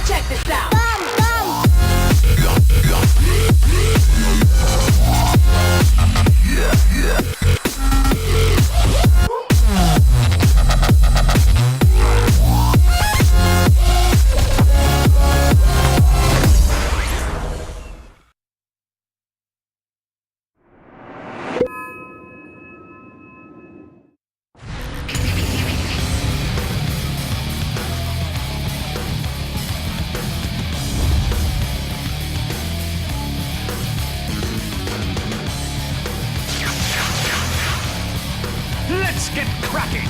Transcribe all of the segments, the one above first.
check this out. Let's get cracking!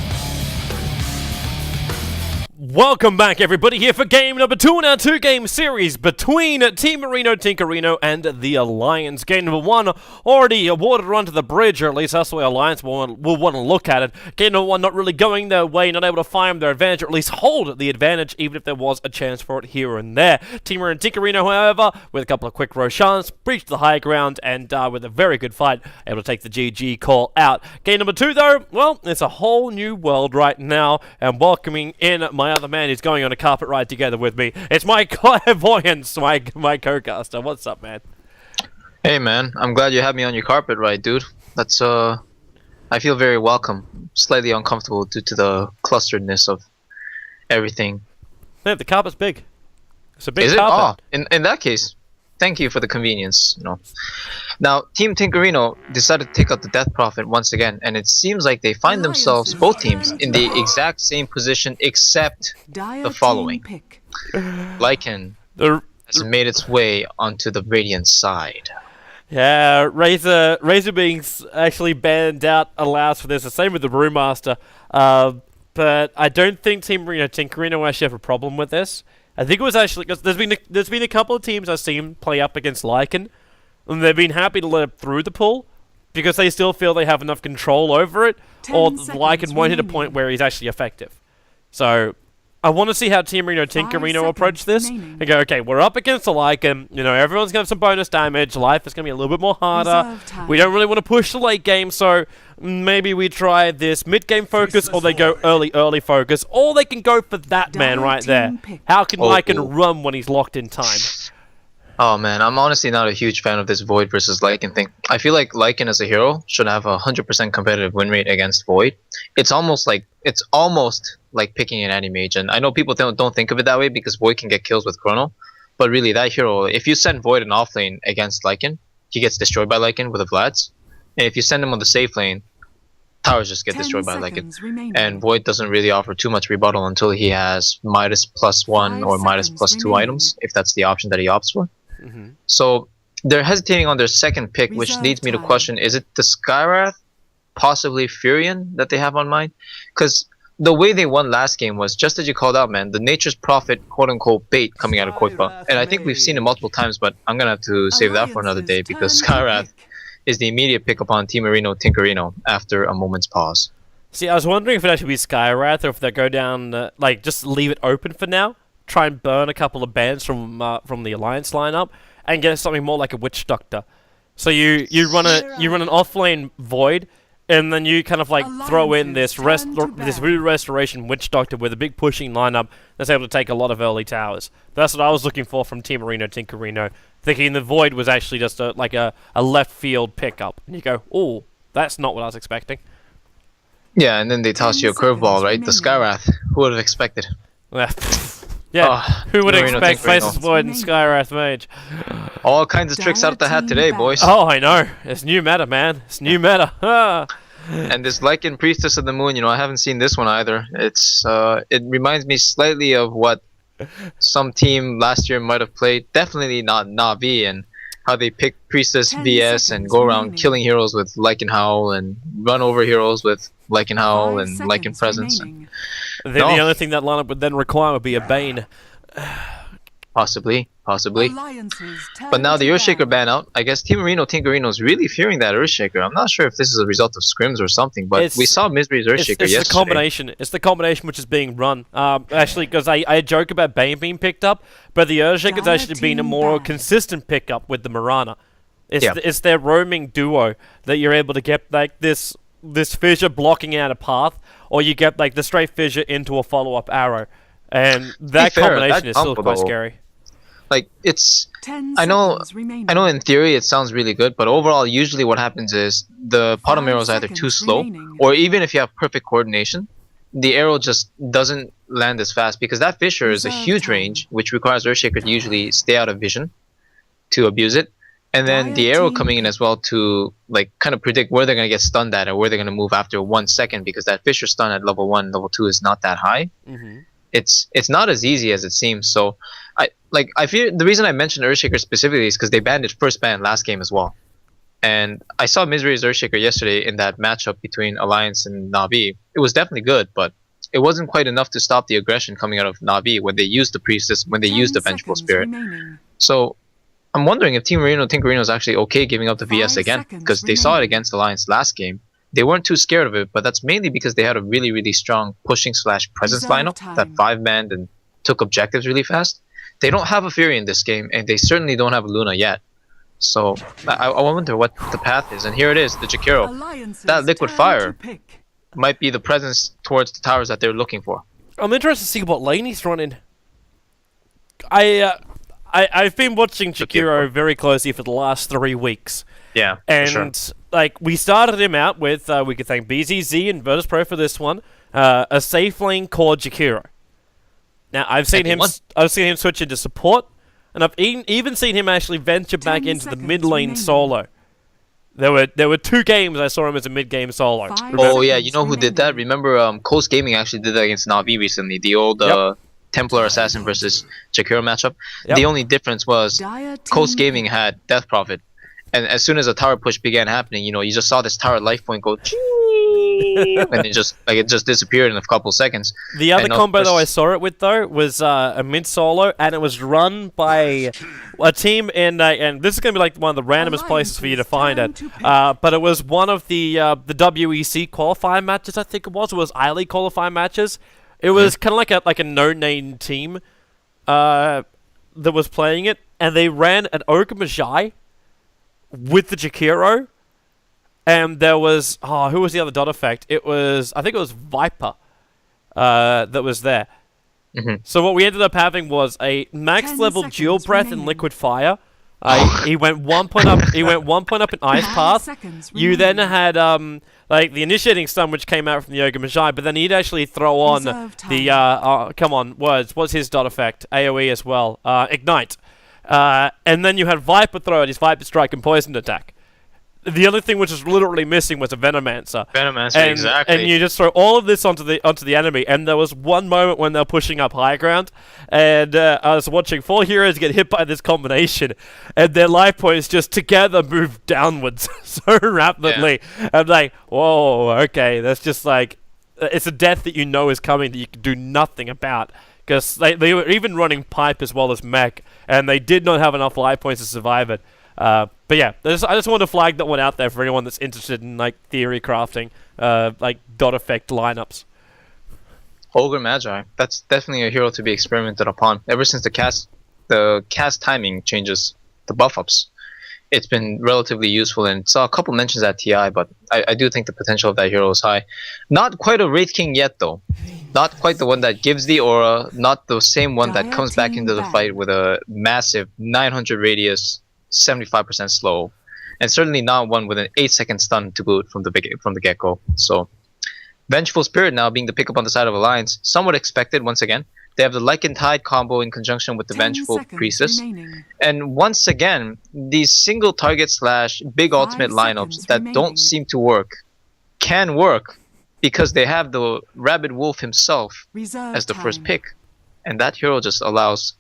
Welcome back, everybody, here for game number 2 in our 2-game series between Team Marino Tinkerino and the Alliance. Game number 1 already awarded a run to the bridge, or at least that's the way Alliance will want to look at it. Game number 1 not really going their way, not able to find their advantage, or at least hold the advantage, even if there was a chance for it here and there. Team Marino Tinkerino, however, with a couple of quick Roshans, breached the high ground, and with a very good fight, able to take the GG call out. Game number 2, though, well, it's a whole new world right now, and welcoming in my other man who's going on a carpet ride together with me. It's my Clairvoyance, my co-caster. What's up, man? Hey, man. I'm glad you had me on your carpet ride, dude. That's, I feel very welcome. Slightly uncomfortable due to the clusteredness of everything. Yeah, the carpet's big. It's a big Is carpet. it? Oh, in that case, thank you for the convenience, you know. Now, Team Tinkerino decided to take out the Death Prophet once again, and it seems like they find themselves, both teams, in the exact same position except the following. Lycan has made its way onto the Radiant side. Yeah, Razor being actually banned out allows for this. The same with the Brewmaster. But I don't think Team Tinkerino actually have a problem with this. I think it was actually because there's been a couple of teams I've seen play up against Lycan, and they've been happy to let it through the pool because they still feel they have enough control over it, or Lycan won't hit a point where he's actually effective. So I want to see how Team Tinkerino approach this and go, okay, we're up against a Lycan, you know, everyone's going to have some bonus damage, life is going to be a little bit more harder, we don't really want to push the late game, so maybe we try this mid-game focus, or they go early focus, or they can go for that man right there. How can Lycan run when he's locked in time? Oh man, I'm honestly not a huge fan of this Void versus Lycan thing. I feel like Lycan as a hero should have a 100% competitive win rate against Void. It's almost like picking an anti-mage, and I know people don't think of it that way because Void can get kills with Chrono, but really that hero, if you send Void in offlane against Lycan, he gets destroyed by Lycan with a Vlad's, and if you send him on the safe lane, towers just get destroyed by Lycan, and Void doesn't really offer too much rebuttal until he has Midas +1 or Midas +2 items, if that's the option that he opts for. So they're hesitating on their second pick, which leads me to question, is it the Skywrath, possibly Furion that they have on mind? Because the way they won last game was, just as you called out, man, the Nature's Prophet quote-unquote bait coming out of Koipa. And I think we've seen it multiple times, but I'm going to have to save that for another day, because Skywrath is the immediate pick upon Team Marino Tinkerino after a moment's pause. See, I was wondering if it actually be Skywrath, or if they go down, just leave it open for now, try and burn a couple of bands from the Alliance lineup, and get something more like a Witch Doctor. So you run an offlane Void, and then you kind of throw in this Voodoo Restoration Witch Doctor with a big pushing lineup that's able to take a lot of early towers. That's what I was looking for from Team Marino Tinkerino, thinking the Void was actually just a left field pickup. And you go, oh, that's not what I was expecting. Yeah, and then they toss you a curveball, right? The Skywrath. Who would have expected? Yeah, who would expect Faceless Void and Skywrath Mage? All kinds of tricks out of the hat today, boys. Oh, I know. It's new meta, man. It's new meta. And this Lycan Priestess of the Moon, you know, I haven't seen this one either. It reminds me slightly of what some team last year might have played. Definitely not Na'Vi, and how they pick Priestess VS and go around killing heroes with Lycan Howl and run over heroes with Lycan Howl and Lycan Presence. The only thing that lineup would then require would be a Bane. Possibly. But now the Earthshaker ban out, I guess Team Marino Tinkerino is really fearing that Earthshaker. I'm not sure if this is a result of scrims or something, but we saw Misery's Earthshaker yesterday. It's the combination which is being run. Actually, because I joke about Bane being picked up, but the Earthshaker's actually been a more consistent pickup with the Mirana. It's their roaming duo that you're able to get this fissure blocking out a path, or you get the straight fissure into a follow-up arrow. And To be that fair, combination that is still combo, quite though, scary. like it's 10 I know seconds remaining. I know in theory it sounds really good, but overall usually what happens is the bottom 5 arrow is either too seconds slow, remaining. or even if you have perfect coordination, the arrow just doesn't land as fast because that fissure is a Reserve huge time. range, which requires Earthshaker to usually stay out of vision to abuse it. And then the Dire arrow team coming in as well to like kind of predict where they're gonna get stunned at or where they're gonna move after 1 second, because that fissure stun at level 1, level 2 is not that high. Mm-hmm. It's not as easy as it seems. So I feel the reason I mentioned Earthshaker specifically is because they banned its first ban last game as well. And I saw Misery's Earthshaker yesterday in that matchup between Alliance and Navi. It was definitely good, but it wasn't quite enough to stop the aggression coming out of Navi when they used the Priestess, when they 10 used the Vengeful seconds Spirit. remaining. So I'm wondering if Team Tinkerino is actually okay giving up the VS 5 again, seconds because they saw it remaining. against Alliance last game. They weren't too scared of it, but that's mainly because they had a really, really strong pushing / presence Reserve lineup time. that 5-manned and took objectives really fast. They don't have a Fury in this game, and they certainly don't have a Luna yet. So I wonder what the path is, and here it is, the Jakiro. Alliance's That liquid turn fire to pick. might be the presence towards the towers that they're looking for. I'm interested to see what lane he's running. I've been watching Jakiro very closely for the last 3 weeks. Yeah, And, for sure. like, we started him out with, we could thank BZZ and virtus.pro for this one, a safe lane called Jakiro. Now, I've seen him switch into support, and I've even seen him actually venture back 10 into the seconds mid lane remaining. solo. There were 2 games I saw him as a mid-game solo. 5 Remember? Oh yeah, seconds you know who did that? remaining. Remember, Coast Gaming actually did that against Navi recently. The old Yep. Templar Assassin versus Jakiro matchup. Yep. The only difference was Dire Coast team Gaming had Death Prophet, and as soon as a tower push began happening, you just saw this tower life point go, and it just disappeared in a couple seconds. The other And of combo though I course- saw it with though was a mid solo, and it was run by a team in and this is gonna be like one of the randomest places for you to find it. Alliance's turn to But it was one of the WEC qualifying matches. I think it was I-League qualifying matches. It was kind of like a no-name team that was playing it, and they ran an Ogre Magi with the Jakiro. And there was who was the other dot effect? I think it was Viper that was there. Mhm. So what we ended up having was a max 10 level dual seconds breath and remaining. liquid fire. He went 1 point up. He went 1 point up in Ice 5 Path. seconds You then remaining. had like the initiating stun, which came out from the Ogre Magi, but then he'd actually throw on Reserve the come on words. What's his dot effect? AOE as well. Ignite. And then you had Viper throw out his Viper Strike and Poison attack. The other thing which was literally missing was a Venomancer. Venomancer, exactly. And you just throw all of this onto the enemy. And there was one moment when they're pushing up high ground, and I was watching 4 heroes get hit by this combination, and their life points just together move downwards so rapidly. I'm like, whoa, okay, that's just like, it's a death that you know is coming that you can do nothing about. Because they were even running pipe as well as mech, and they did not have enough life points to survive it. But yeah, I just want to flag that one out there for anyone that's interested in like theory crafting, like dot effect lineups. Ogre Magi. That's definitely a hero to be experimented upon. Ever since the cast timing changes, the buff ups, it's been relatively useful, and saw a couple mentions at TI, but I do think the potential of that hero is high. Not quite a Wraith King yet though. Not quite the one that gives the aura, not the same one that comes back into the fight with a massive 900 radius, 75% slow, and certainly not one with an 8-second stun to boot from the get-go. So Vengeful Spirit now being the pickup on the side of Alliance, somewhat expected once again. They have the Lycan Tide combo in conjunction with the 10 Vengeful seconds Priestess. remaining. And once again, these single target / big 5 ultimate lineups seconds that remaining. don't seem to work can work because they have the Rabid Wolf himself Reserve as the first time. pick. And that hero just allows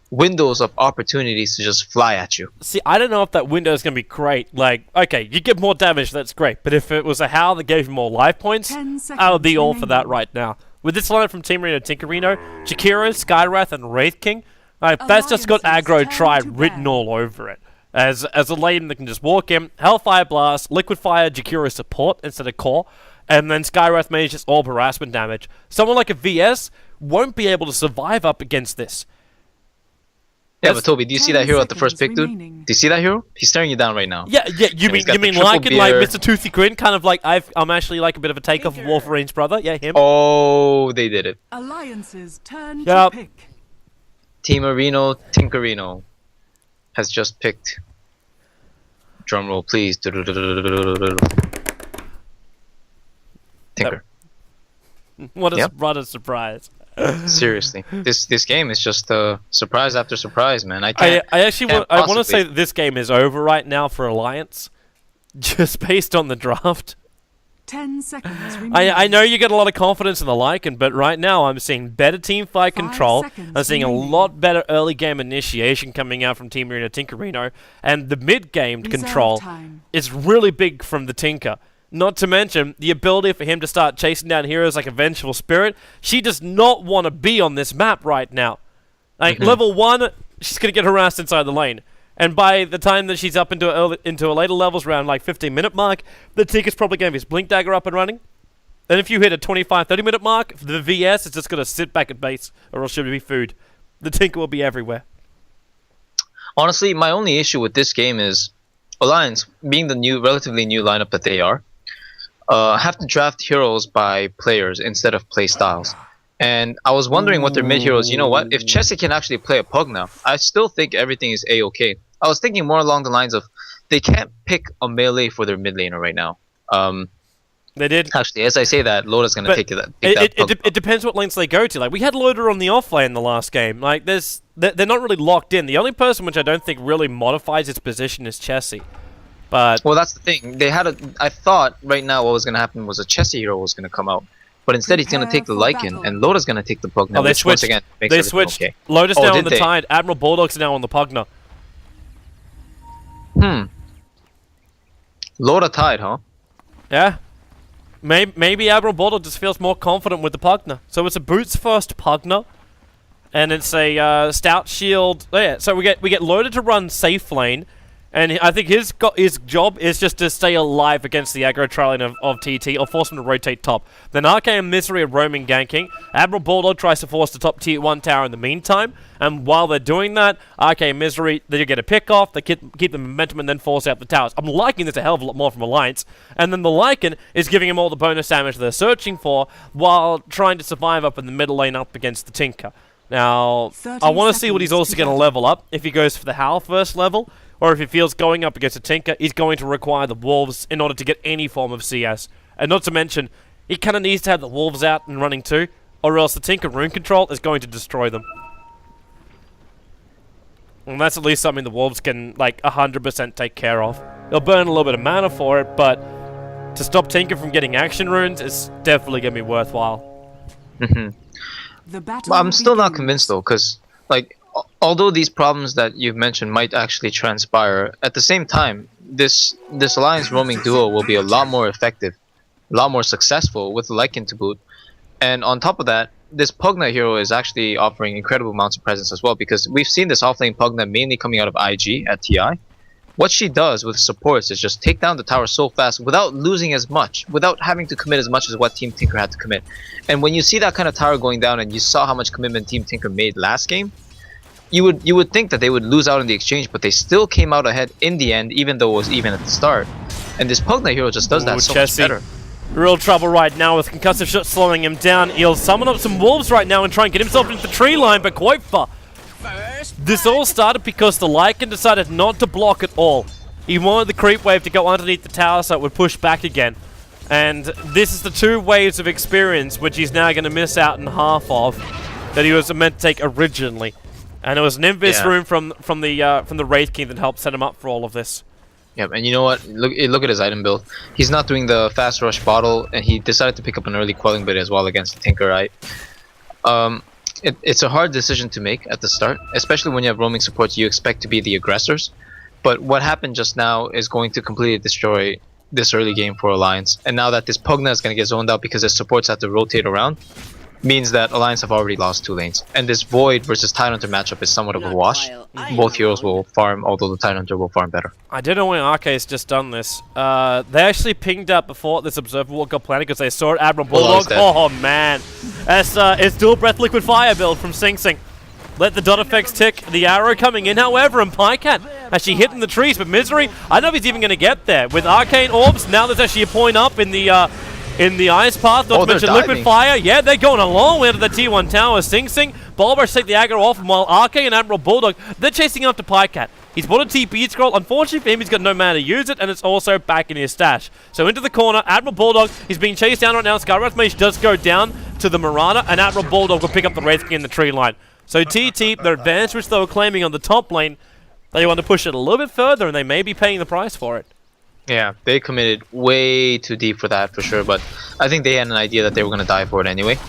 windows of opportunities to just fly at you. See, I don't know if that window is going to be great. Like, okay, you get more damage, that's great. But if it was a Howl that gave you more life points, 10 I would be seconds all for that remaining. right now. With this lineup from Team Tinkerino, Jakiro, Skywrath, and Wraith King, that's just got Alliance's aggro turn tried to written ban. all over it. As a lane that can just walk in, Hellfire Blast, Liquid Fire, Jakiro support instead of core, and then Skywrath mage just all harassment damage. Someone like a VS won't be able to survive up against this. Yeah, but Toby, do you see that hero at the first pick, dude? Do you see that hero? He's staring you down right now. Yeah. You he's mean got the triple like beer. Mr. Toothy Grin, kind of like I'm actually like a bit of a takeoff of Wolverine's brother. Yeah, him. Oh, they did it. Alliance's turn Yep. to pick. Team Areno Tinkerino has just picked. Drumroll, please. Tinker. What Yep. a surprise. Seriously, this game is just surprise after surprise, man. I can't. I actually can't I want to possibly- say that this game is over right now for Alliance, just based on the draft. 10 seconds remaining. I know you get a lot of confidence in the Lycan, but right now I'm seeing better team fight 5 control. seconds I'm seeing a remaining. lot better early game initiation coming out from Team Arena Tinkerino, and the mid game Reserve control time. is really big from the Tinker. Not to mention the ability for him to start chasing down heroes like a Vengeful Spirit. She does not want to be on this map right now. Like level 1, she's gonna get harassed inside the lane. And by the time that she's up into a later levels, around like 15-minute mark, the Tinker's probably going to be his Blink Dagger up and running. And if you hit a 25-30-minute mark, the VS is just going to sit back at base, or else she'll be food. The Tinker will be everywhere. Honestly, my only issue with this game is Alliance, being the relatively new lineup that they are, have to draft heroes by players instead of play styles. And I was wondering what their mid heroes. You know what? If Chessie can actually play a Pug now, I still think everything is a-okay. I was thinking more along the lines of they can't pick a melee for their mid laner right now. They did. Actually, as I say that, Loda's gonna But take that. It depends what lanes they go to. Like, we had Loader on the off lane the last game. Like, they're not really locked in. The only person which I don't think really modifies its position is Chessie. But Well, that's the thing. I thought right now what was gonna happen was a Chessie hero was gonna come out, but instead he's gonna take the Prepare for Lycan, battle. and Loda's gonna take the Pug now, they which once switched. again makes They everything switched. okay. Lotus Oh, now on did the they? Tide. Admiral Bulldog's now on the Pugna. Loda Tide, huh? Yeah. Maybe Admiral Bulldog just feels more confident with the Pugna. So it's a boots first Pugna, and it's a stout shield. Oh, yeah. So we get Loader to run safe lane, and I think his job is just to stay alive against the aggro trailing of TT, or force him to rotate top. Then Arcane and Misery are roaming ganking. Admiral Bulldog tries to force the top tier 1 tower in the meantime, and while they're doing that, Arcane and Misery, they get a pick off, they keep the momentum, and then force out the towers. I'm liking this a hell of a lot more from Alliance, and then the Lycan is giving him all the bonus damage they're searching for, while trying to survive up in the middle lane up against the Tinker. Now, 30 I want to see what he's seconds also to going to battle. level up, if he goes for the Howl first level, or if he feels going up against a Tinker, he's going to require the Wolves in order to get any form of CS. And not to mention, he kind of needs to have the Wolves out and running too, or else the Tinker rune control is going to destroy them. And that's at least something the Wolves can, like, 100% take care of. They'll burn a little bit of mana for it, but to stop Tinker from getting action runes is definitely going to be worthwhile. The battle I'm still not begins. convinced though, because like although these problems that you've mentioned might actually transpire, at the same time, this Alliance roaming duo will be a lot more effective, a lot more successful with Lycan to boot. And on top of that, this Pugna hero is actually offering incredible amounts of presence as well, because we've seen this offlane Pugna mainly coming out of IG at TI. What she does with supports is just take down the tower so fast without losing as much, without having to commit as much as what Team Tinker had to commit. And when you see that kind of tower going down, and you saw how much commitment Team Tinker made last game, you would think that they would lose out in the exchange, but they still came out ahead in the end, even though it was even at the start. And this Pugna hero just does that Ooh, so much Chessie. better. Real trouble right now with concussive shot slowing him down. He'll summon up some wolves right now and try and get himself into the tree line, but quite far. This all started because the Lycan decided not to block at all. He wanted the creep wave to go underneath the tower so it would push back again. And this is the 2 waves of experience which he's now going to miss out in half of that he was meant to take originally. And it was an Invis rune from the Wraith King that helped set him up for all of this. Yep, and you know what? Look at his item build. He's not doing the fast rush bottle, and he decided to pick up an early quelling bit as well against the Tinker, right? It's a hard decision to make at the start, especially when you have roaming supports you expect to be the aggressors. But what happened just now is going to completely destroy this early game for Alliance. And now that this Pugna is going to get zoned out because his supports have to rotate around, means that Alliance have already lost 2 lanes. And this Void versus Tidehunter matchup is somewhat of a wash. Both heroes will farm, although the Tidehunter will farm better. I don't know when Arcade's just done this. They actually pinged up before this Observer Walk got planted because they saw it. Admiral Bulldog. dead. Oh man, it's dual breath liquid fire build from Sing Sing. Let the dot effects tick. The arrow coming in, however, and Pycat actually hitting the trees. But Misery, I don't know if he's even going to get there. With Arcane Orbs, now there's actually a point up in the Ice Path. Not to mention Liquid Fire. Yeah, they're going a long way to the T1 tower. Sing Sing, Bulbash take the aggro off, and while Arcane and Admiral Bulldog, they're chasing after Pycat. He's bought a TP scroll. Unfortunately for him, he's got no mana to use it, and it's also back in his stash. So into the corner, Admiral Bulldog, he's being chased down right now. Skywrath Mage does go down to the Mirana, and Admiral Bulldog will pick up the Wraith King in the tree line. So TT, their advantage which they were claiming on the top lane, they want to push it a little bit further, and they may be paying the price for it. Yeah, they committed way too deep for that for sure, but I think they had an idea that they were going to die for it anyway.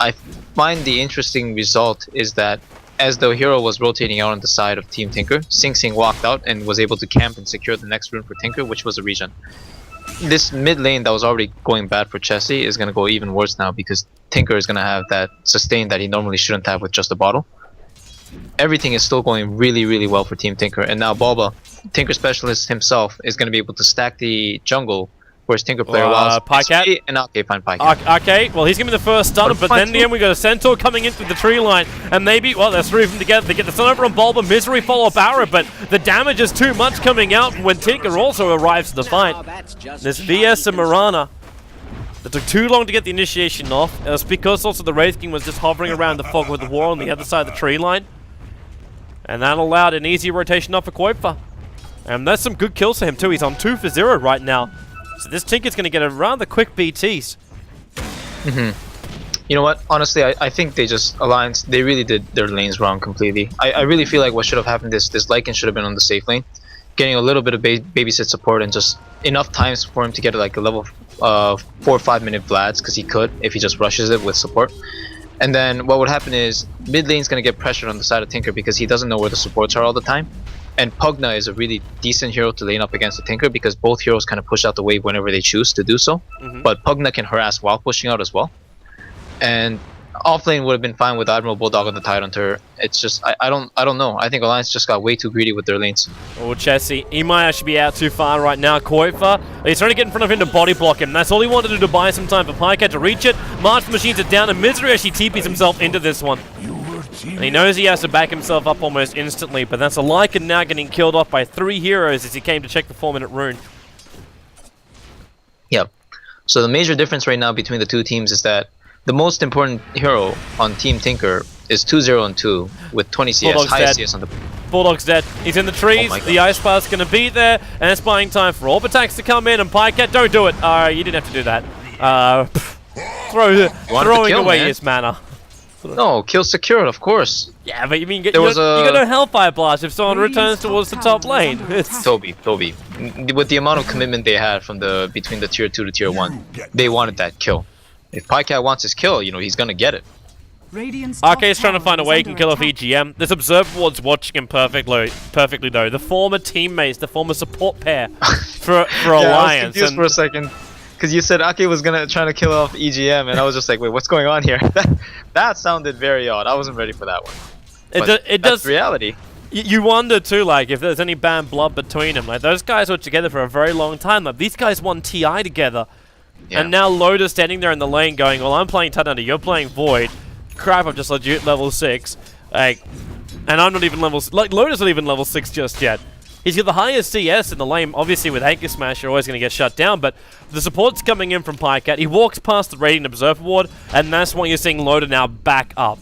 I find the interesting result is that as the hero was rotating out on the side of Team Tinker, Sing Sing walked out and was able to camp and secure the next rune for Tinker, which was a regen. This mid lane that was already going bad for Chessie is going to go even worse now because Tinker is going to have that sustain that he normally shouldn't have with just a bottle. Everything is still going really, really well for Team Tinker, and now Bulba, Tinker Specialist himself, is going to be able to stack the jungle, whereas Tinker player Pycat? And okay, fine, Pycat. Okay, well he's going to be the first stunner, but then in the end we got a Centaur coming in through the tree line, and maybe, well, there's three of them together. They get the stun over on Bulba, Misery follow-up arrow, but the damage is too much coming out when Tinker also arrives to the fight. There's VS and Mirana. It took too long to get the initiation off. It's because also the Wraith King was just hovering around the fog with the war on the other side of the tree line. And that allowed an easy rotation off for Koipa. And that's some good kills for him too. He's on 2 for 0 right now. So this Tinker's going to get a rather quick BTs. You know what? Honestly, I think they just Alliance, they really did their lanes wrong completely. I really feel like what should have happened is this Lycan should have been on the safe lane. Getting a little bit of babysit support and just enough times for him to get like a level 4 or 5 minute Vlads, because he could if he just rushes it with support. And then what would happen is mid lane's going to get pressured on the side of Tinker because he doesn't know where the supports are all the time. And Pugna is a really decent hero to lane up against the Tinker because both heroes kind of push out the wave whenever they choose to do so. But Pugna can harass while pushing out as well. And offlane would have been fine with Admiral Bulldog on the Tidehunter. It's just I don't know. I think Alliance just got way too greedy with their lanes. Oh, Chessie, he might actually be out too far right now. Koifa, he's trying to get in front of him to body block him. That's all he wanted to do to buy some time for Pycat to reach it. March Machines it down, and Misery actually TPs himself into this one. And he knows he has to back himself up almost instantly, but that's a Lycan now getting killed off by 3 heroes as he came to check the 4-minute rune. Yep. So the major difference right now between the two teams is that the most important hero on Team Tinker is 2-0 and 2 with 20 CS, Bulldog's highest dead. CS on the... Bulldog's dead. He's in the trees. The Ice Path's going to be there, and it's buying time for Orb attacks to come in, and Pycat, don't do it. You didn't have to do that. Throwing away his mana. No, kill secured, of course. Yeah, but you mean you got no Hellfire Blast if someone returns towards the top lane. Toby. With the amount of commitment they had from between the tier 2 to tier 1, they wanted that kill. If Pycat wants his kill, you know, he's gonna get it. Arcade's trying to find a way he can kill off EGM. This Observer Ward's watching him perfectly though. The former teammates, the former support pair for Alliance. I was confused for a second. Because you said Ake was trying to kill off EGM, and I was just like, wait, what's going on here? That sounded very odd. I wasn't ready for that one. It does reality. You wonder too, like, if there's any bad blood between them. Like, those guys were together for a very long time. Like, these guys won TI together. Yeah. And now Loda's standing there in the lane going, well, I'm playing Tidehunter, you're playing Void. Crap, I'm just legit level 6. Like, and I'm not even level... Like, Loda's not even level 6 just yet. He's got the highest CS in the lane. Obviously, with Anchor Smash, you're always going to get shut down, but the support's coming in from Pycat. He walks past the Radiant Observer Ward, and that's why you're seeing Loda now back up.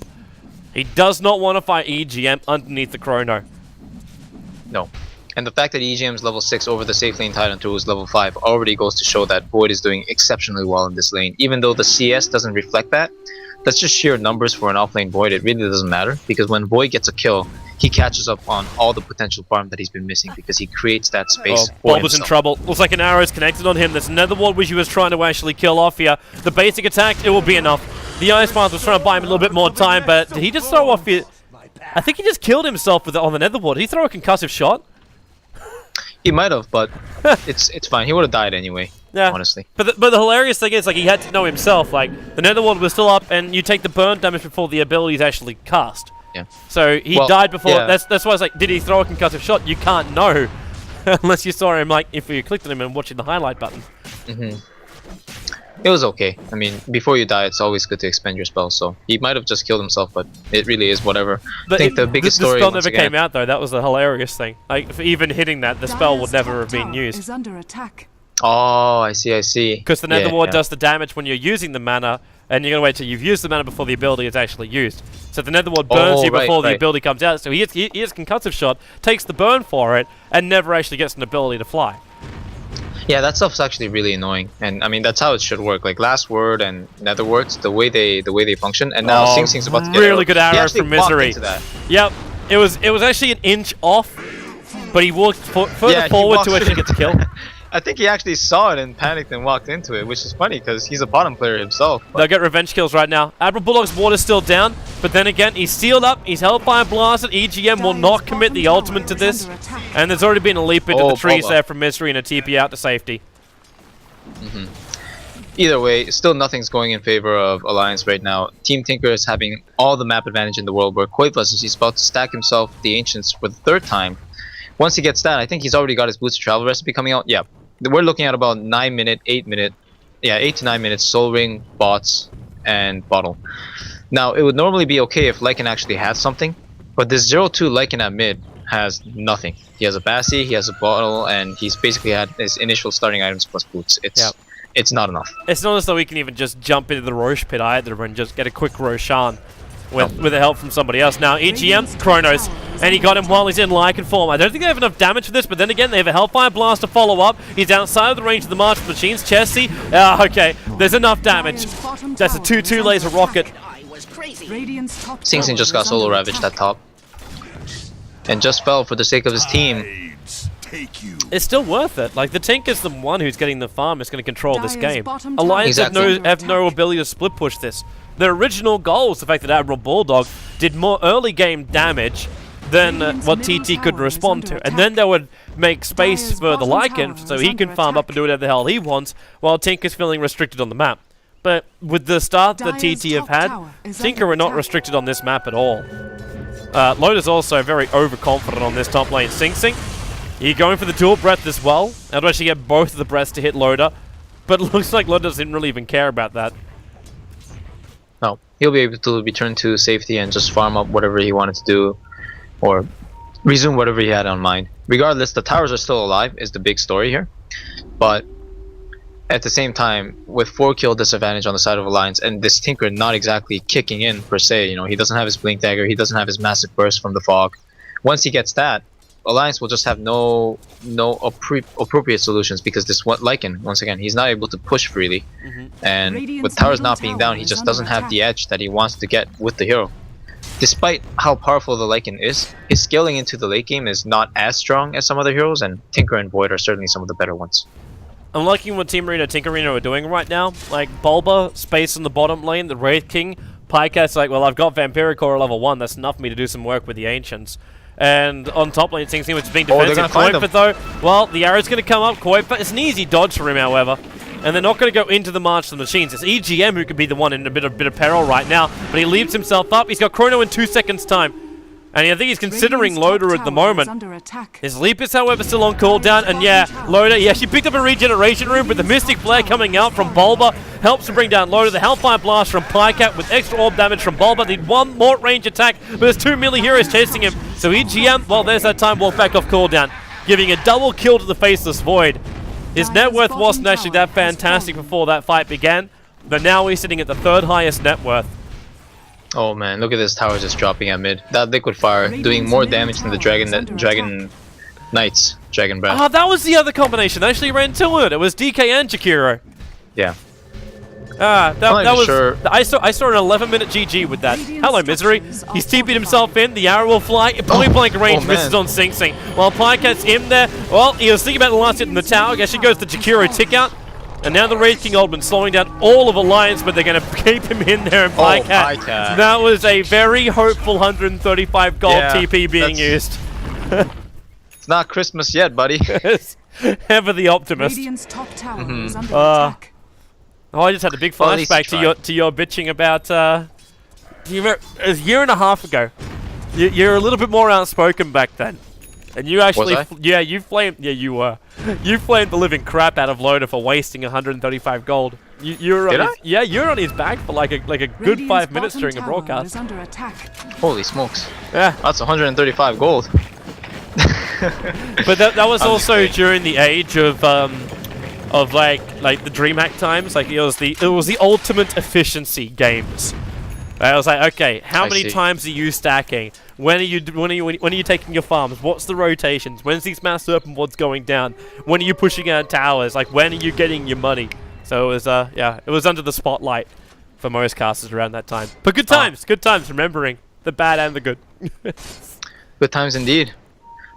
He does not want to fight EGM underneath the Chrono. No. And the fact that EGM's level 6 over the safe lane Tidehunter who's level 5 already goes to show that Void is doing exceptionally well in this lane. Even though the CS doesn't reflect that, that's just sheer numbers for an offlane Void. It really doesn't matter, because when Void gets a kill, he catches up on all the potential farm that he's been missing because he creates that space for Bob was in trouble. Looks like an arrow is connected on him. There's another ward which he was trying to actually kill off here. The basic attack, it will be enough. The Ice Path was trying to buy him a little bit more time, but did he just throw off here? I think he just killed himself with it on the nether ward. Did he throw a concussive shot? He might have, but it's fine. He would have died anyway. Yeah, honestly. But the hilarious thing is, like, he had to know himself. Like, the nether ward was still up, and you take the burn damage before the ability is actually cast. Yeah. So he died before. Yeah. That's why I was like, did he throw a concussive shot? You can't know unless you saw him. Like, if you clicked on him and watching the highlight button. It was okay. I mean, before you die, it's always good to expend your spell. So he might have just killed himself, but it really is whatever. I think the biggest the story. spell once never again, came out though. That was the hilarious thing. Like, for even hitting that, the spell would never have been used. Is under attack. Oh, I see, I see. Because the Nether Ward does the damage when you're using the mana, and you're going to wait till you've used the mana before the ability is actually used. So the Nether Ward burns you before the ability comes out, so he hits concussive shot, takes the burn for it, and never actually gets an ability to fly. Yeah, that stuff's actually really annoying, and I mean that's how it should work. Like Last Word and Nether Words, the way they function, and now Sing Sing's about to get really good arrow from Misery. That. Yep, it was actually an inch off, but he walked further forward to actually get the kill. I think he actually saw it and panicked and walked into it, which is funny because he's a bottom player himself. They'll get revenge kills right now. Admiral Bulldog's ward is still down, but then again, he's sealed up, he's held by a blasted. EGM will not commit the ultimate to this, and there's already been a leap into the trees there from Misery and a TP out to safety. Either way, still nothing's going in favor of Alliance right now. Team Tinker is having all the map advantage in the world, where Koiplus is about to stack himself the Ancients for the third time. Once he gets that, I think he's already got his Boots of Travel recipe coming out. Yeah. We're looking at about 8 to 9 minutes Soul Ring, bots, and bottle. Now, it would normally be okay if Lycan actually had something, but this 0-2 Lycan at mid has nothing. He has a Bassi, he has a bottle, and he's basically had his initial starting items plus boots. It's not enough. It's not as though we can even just jump into the Roche pit either and just get a quick Roshan with the help from somebody else. Now, EGM, Chronos, and he got him while he's in Lycan form. I don't think they have enough damage for this, but then again, they have a Hellfire Blast to follow up. He's outside of the range of the March Machines. Chessie, okay, there's enough damage. That's a 2-2 laser rocket. Sing Sing just got solo ravaged at top. And just fell for the sake of his team. It's still worth it. Like, the Tink is the one who's getting the farm, is going to control this game. Alliance have no ability to split push this. Their original goal was the fact that Admiral Bulldog did more early game damage than what TT could respond to. And then they would make space for the Lycan so he can farm up and do whatever the hell he wants, while Tink is feeling restricted on the map. But with the start that TT have had, Tinker are not restricted on this map at all. Loda's also very overconfident on this top lane. Sing Sing, you're going for the dual breath as well. How do I actually get both of the breaths to hit Loda? But it looks like Loda doesn't really even care about that. No, he'll be able to return to safety and just farm up whatever he wanted to do, or resume whatever he had on mind. Regardless, the towers are still alive is the big story here. But at the same time, with 4 kill disadvantage on the side of Alliance, and this Tinker not exactly kicking in per se, you know, he doesn't have his Blink Dagger, he doesn't have his massive burst from the fog. Once he gets that, Alliance will just have no appropriate solutions, because this Lycan, once again, he's not able to push freely. And with towers not being down, he just doesn't have the edge that he wants to get with the hero. Despite how powerful the Lycan is, his scaling into the late game is not as strong as some other heroes, and Tinker and Void are certainly some of the better ones. I'm liking what Team Arena Tinker Arena are doing right now. Like, Bulba, space in the bottom lane, the Wraith King, Pycat's like, well, I've got Vampiric Aura level 1, that's enough for me to do some work with the Ancients. And on top lane, Sing Sing, which is being defensive. Koipa, though, well, the arrow's going to come up. Koipa, it's an easy dodge for him, however. And they're not going to go into the March of the Machines. It's EGM who could be the one in a bit of peril right now. But he leaves himself up. He's got Chrono in 2 seconds' time. And I think he's considering Loda at the moment. His leap is, however, still on cooldown. And yeah, Loda, he actually picked up a regeneration rune, but the Mystic Flare coming out from Bulba helps to bring down Loda. The Hellfire Blast from Pycat with extra orb damage from Bulba. Need one more range attack, but there's 2 melee heroes chasing him. So EGM, well, there's that time walk back off cooldown, giving a double kill to the Faceless Void. His net worth wasn't actually that fantastic before that fight began, but now he's sitting at the 3rd highest net worth. Oh man, look at this tower just dropping at mid. That liquid fire doing more damage than the Dragon Knights, Dragon Breath. Ah, that was the other combination. They actually ran to it. It was DK and Jakiro. Yeah. That was. Sure. I saw an 11-minute GG with that. Hello, Misery. He's TP'd himself in. The arrow will fly. Point blank range misses on Sing Sing. While Pycat's in there. Well, he was thinking about the last hit in the tower. Actually goes to Jakiro tick out. And now the Wraith King Oldman slowing down all of Alliance, but they're going to keep him in there. And Pycat. That was a very hopeful 135 gold TP being used. It's not Christmas yet, buddy. Ever the optimist. Top tower is under attack. Oh, I just had a big flashback to your bitching about a year and a half ago. You're a little bit more outspoken back then, and you actually you flamed the living crap out of Loda for wasting 135 gold. You're Did on I? yeah, you're on his back for like a good Radiant's 5 minutes bottom during a tower broadcast. is under attack. Holy smokes. Yeah, That's 135 gold. but that was I'm just also kidding. during the age of like the DreamHack times. Like it was the ultimate efficiency games. I was like, okay, how I many see. times are you stacking? When are you taking your farms? What's the rotations? When's these mass serpent wards going down? When are you pushing out towers? Like when are you getting your money? So it was it was under the spotlight for most casters around that time. But good times remembering the bad and the good. Good times indeed.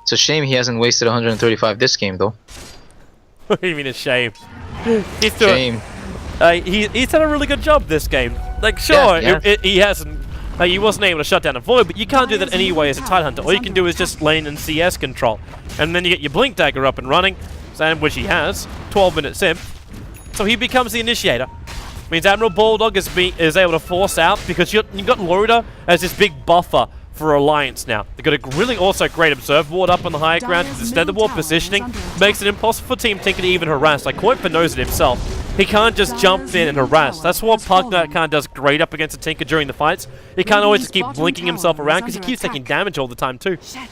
It's a shame he hasn't wasted 135 this game though. What do you mean a shame? He's doing. Shame. He's done a really good job this game. Like, sure, Yeah. he hasn't. Like, he wasn't able to shut down a void, but you can't do that anyway as a Tide Hunter. All you can do is just lane and CS control. And then you get your Blink Dagger up and running, which he has. 12-minute sim. So he becomes the initiator. Means Admiral Bulldog is able to force out because you got Loader as this big buffer for Alliance now. They've got a really also great Observe Ward up on the higher ground. Dire's Instead, the middle ward tower is positioning under attack. makes it impossible for Team Tinker to even harass. Like, Coinfer knows it himself. He can't just jump in and harass. That's what Pugner kind of does great up against a Tinker during the fights. He can't always just keep Radiant's blinking bottom himself tower around is because he under keeps taking attack. damage all the time too. Shadows.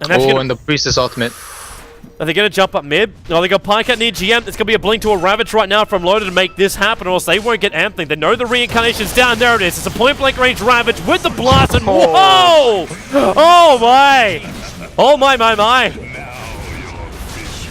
And that's Oh, gonna, and the Priestess ultimate. are they going to jump up mid? Oh, they got Pike out near GM. It's going to be a blink to a Ravage right now from Loader to make this happen, or else they won't get anything. They know the reincarnation's down. There it is. It's a point-blank range Ravage with the blast, and whoa! Oh my! Oh my!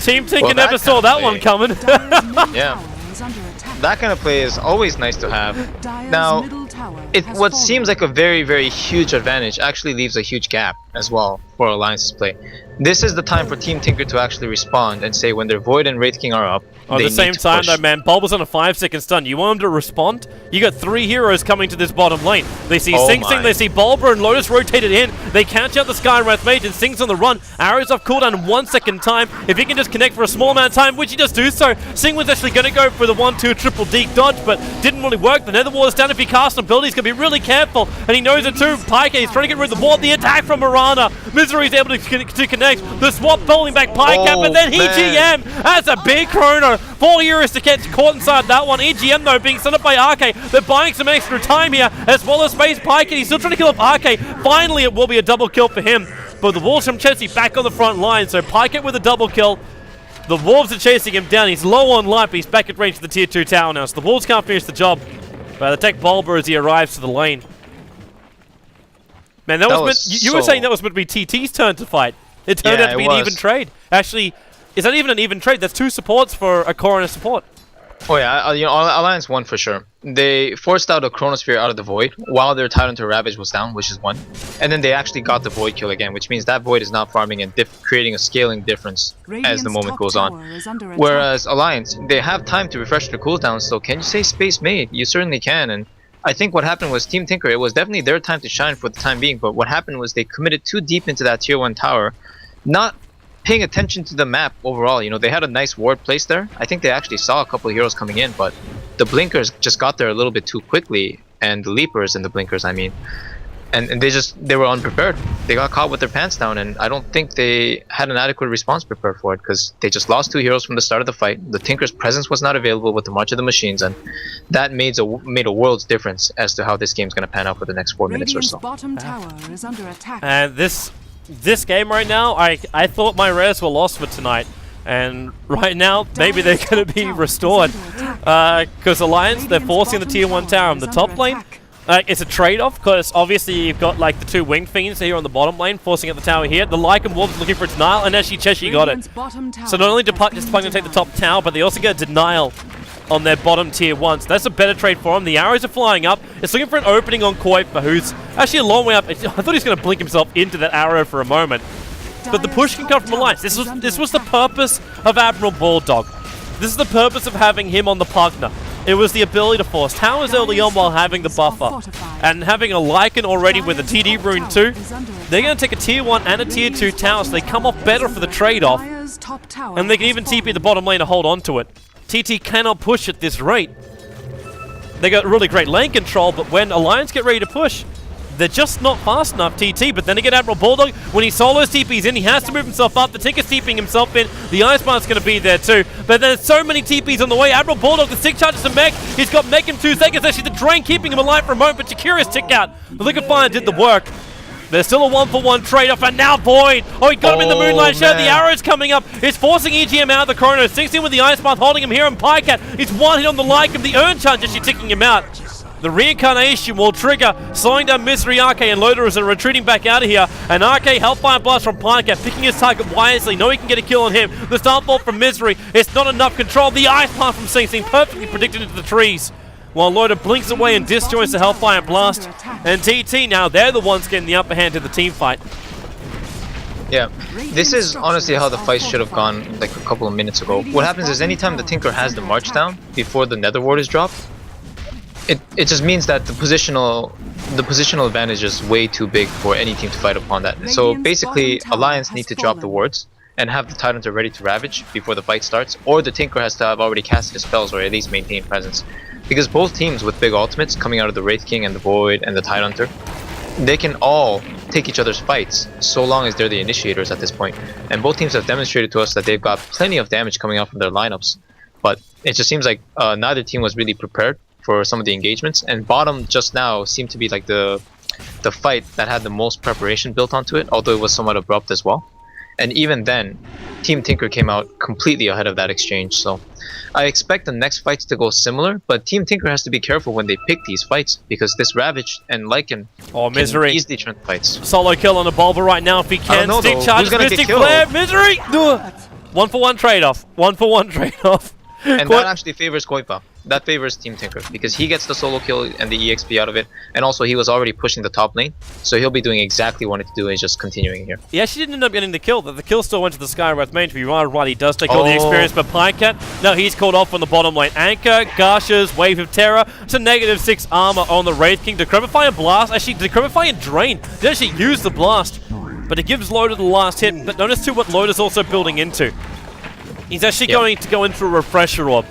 Team Tinker Well, never that saw kind that of one play. coming. Dire's middle Yeah. tower is under attack. That kind of play is always nice to have. Dire's Now, middle tower It has what fallen. seems like a very, very huge advantage actually leaves a huge gap as well for Alliance's play. This is the time for Team Tinker to actually respond and say when their Void and Wraith King are up, At they the same need to time, push. though, man, Bulb was on a 5-second stun. You want him to respond? You got 3 heroes coming to this bottom lane. They see Oh Sing Sing, my. they see Bulber, and Lotus rotated in. They catch out the Skywrath Mage, and Sing's on the run. Arrows off cooldown in 1 second time. If he can just connect for a small amount of time, which he does do so, Sing was actually going to go for the 1-2 triple deke dodge, but didn't really work. The Nether Wall is down. If he casts an ability, he's going to be really careful, and he knows it too. Pyke is trying to get rid of the ward. The attack from Marana. Misery's able to connect. The swap pulling back Pyke, Oh, but then he man. GM. That's a big chrono. 4 heroes to get caught inside that one. EGM though being sent up by RK. They're buying some extra time here as well as Space Pike, and he's still trying to kill off RK. Finally, it will be a double kill for him. But the Wolves from Chelsea back on the front line. So Pike with a double kill. The Wolves are chasing him down. He's low on life, but he's back at range to the tier 2 tower now. So the Wolves can't finish the job. But they take Bulber as he arrives to the lane. Man, that That was was meant, you were so- saying that was meant to be TT's turn to fight. It turned Yeah, out to it be an was. even trade. Actually, is that even an even trade? That's 2 supports for a core and a support. Oh yeah, you know, Alliance won for sure. They forced out a Chronosphere out of the Void while their Titan to Ravage was down, which is 1. And then they actually got the Void kill again, which means that Void is now farming and creating a scaling difference as the Radiant's moment top goes tower on. is under attack. Whereas Alliance, they have time to refresh their cooldowns, so can you say Space Maid? You certainly can, and I think what happened was Team Tinker, it was definitely their time to shine for the time being, but what happened was they committed too deep into that tier 1 tower, not paying attention to the map overall. You know, they had a nice ward placed there. I think they actually saw a couple of heroes coming in, but the blinkers just got there a little bit too quickly, and the leapers and the blinkers, I mean. And they were unprepared. They got caught with their pants down, and I don't think they had an adequate response prepared for it, because they just lost 2 heroes from the start of the fight. The Tinker's presence was not available with the March of the Machines, and that made a world's difference as to how this game's going to pan out for the next 4 minutes or Radiant's so. bottom tower is under attack. And this game right now, I thought my rares were lost for tonight. And right now, maybe they're going to be restored. Because Alliance, they're forcing the tier 1 tower on the top lane. It's a trade-off, because obviously you've got like the 2 Winged Fiends here on the bottom lane, forcing at the tower here. The Lycan Wolves looking for a denial, and actually Cheshi got it. So not only did just Pug take the top tower, but they also get a denial on their bottom tier 1. So that's a better trade for him. The arrows are flying up. It's looking for an opening on Kuiper, who's actually a long way up. I thought he was going to blink himself into that arrow for a moment. But the push can come from Alliance. This was the purpose of Admiral Bulldog. This is the purpose of having him on the Pugner. It was the ability to force towers early on while having the buffer. And having a Lycan already with a TD rune too, they're going to take a tier 1 and a tier 2 tower, so they come off better for the trade-off. And they can even TP the bottom lane to hold on to it. TT cannot push at this rate. They got really great lane control, but when Alliance get ready to push, they're just not fast enough, TT. But then again, Admiral Bulldog, when he solos TPs in, he has to move himself up. The Tinker's TPing himself in. The Ice Blast's going to be there too. But there's so many TPs on the way. Admiral Bulldog, the 6 charges to mech. He's got mech in 2 seconds. Actually, the Drain keeping him alive for a moment, but Shakira's tick out. The Liquefier did the work. There's still a 1-for-1 trade-off, and now Void! Oh, he got him in the Moonlight Shadow. The arrow's coming up. It's forcing EGM out of the corner. 16 with the Ice Bath holding him here, and Pycat. He's one hit on the like of the Urn Charge, actually ticking him out. The Reincarnation will trigger, slowing down Misery, RK, and Loader as they're retreating back out of here. And RK, Hellfire Blast from Pycat, picking his target wisely. Know he can get a kill on him. The Starfall from Misery. It's not enough control. The Ice Blast from 16, perfectly predicted into the trees. While Loader blinks away and disjoints the Hellfire Blast. And TT now, they're the ones getting the upper hand in the team fight. Yeah, this is honestly how the fight should have gone like a couple of minutes ago. What happens is anytime the Tinker has the March down before the Nether Ward is dropped, it just means that the positional advantage is way too big for any team to fight upon that. So basically, Alliance need to drop the wards and have the Tidehunter ready to ravage before the fight starts, or the Tinker has to have already casted his spells or at least maintain presence. Because both teams with big ultimates coming out of the Wraith King and the Void and the Tidehunter, they can all take each other's fights so long as they're the initiators at this point. And both teams have demonstrated to us that they've got plenty of damage coming out from their lineups. But it just seems like neither team was really prepared for some of the engagements, and bottom just now seemed to be like the fight that had the most preparation built onto it, although it was somewhat abrupt as well. And even then, Team Tinker came out completely ahead of that exchange. So I expect the next fights to go similar, but Team Tinker has to be careful when they pick these fights, because this Ravage and Lycan Misery can easily turn fights. Solo kill on a Bulba right now if he can. Stick charge, Mystic Flare, Misery! 1-for-1 trade-off. 1-for-1 trade-off. And that actually favors Koipa. That favors Team Tinker, because he gets the solo kill and the EXP out of it, and also he was already pushing the top lane, so he'll be doing exactly what he wanted to do and just continuing here. He actually didn't end up getting the kill. The kill still went to the Skywrath main. To be right, he does take all the experience, but Pycat, no, he's called off on the bottom lane. Anchor, Garsha's Wave of Terror, it's a -6 armor on the Wraith King. Decrepify and Blast, actually Decrepify and Drain. They actually use the Blast, but it gives Loader the last hit. But notice too what Loader's also building into. He's actually going to go into a Refresher Orb.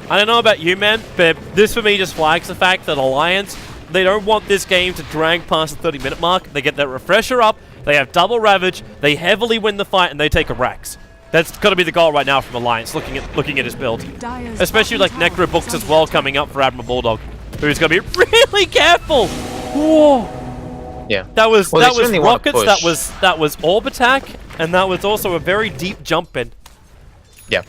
I don't know about you, man, but this for me just flags the fact that Alliance, they don't want this game to drag past the 30-minute mark. They get that Refresher up, they have double Ravage, they heavily win the fight, and they take a Rax. That's got to be the goal right now from Alliance, looking at his build. Especially like Necro Books as well coming up for Admiral Bulldog, who's going to be really careful. Whoa. Yeah. That was rockets, that was orb attack, and that was also a very deep jump in. Yeah.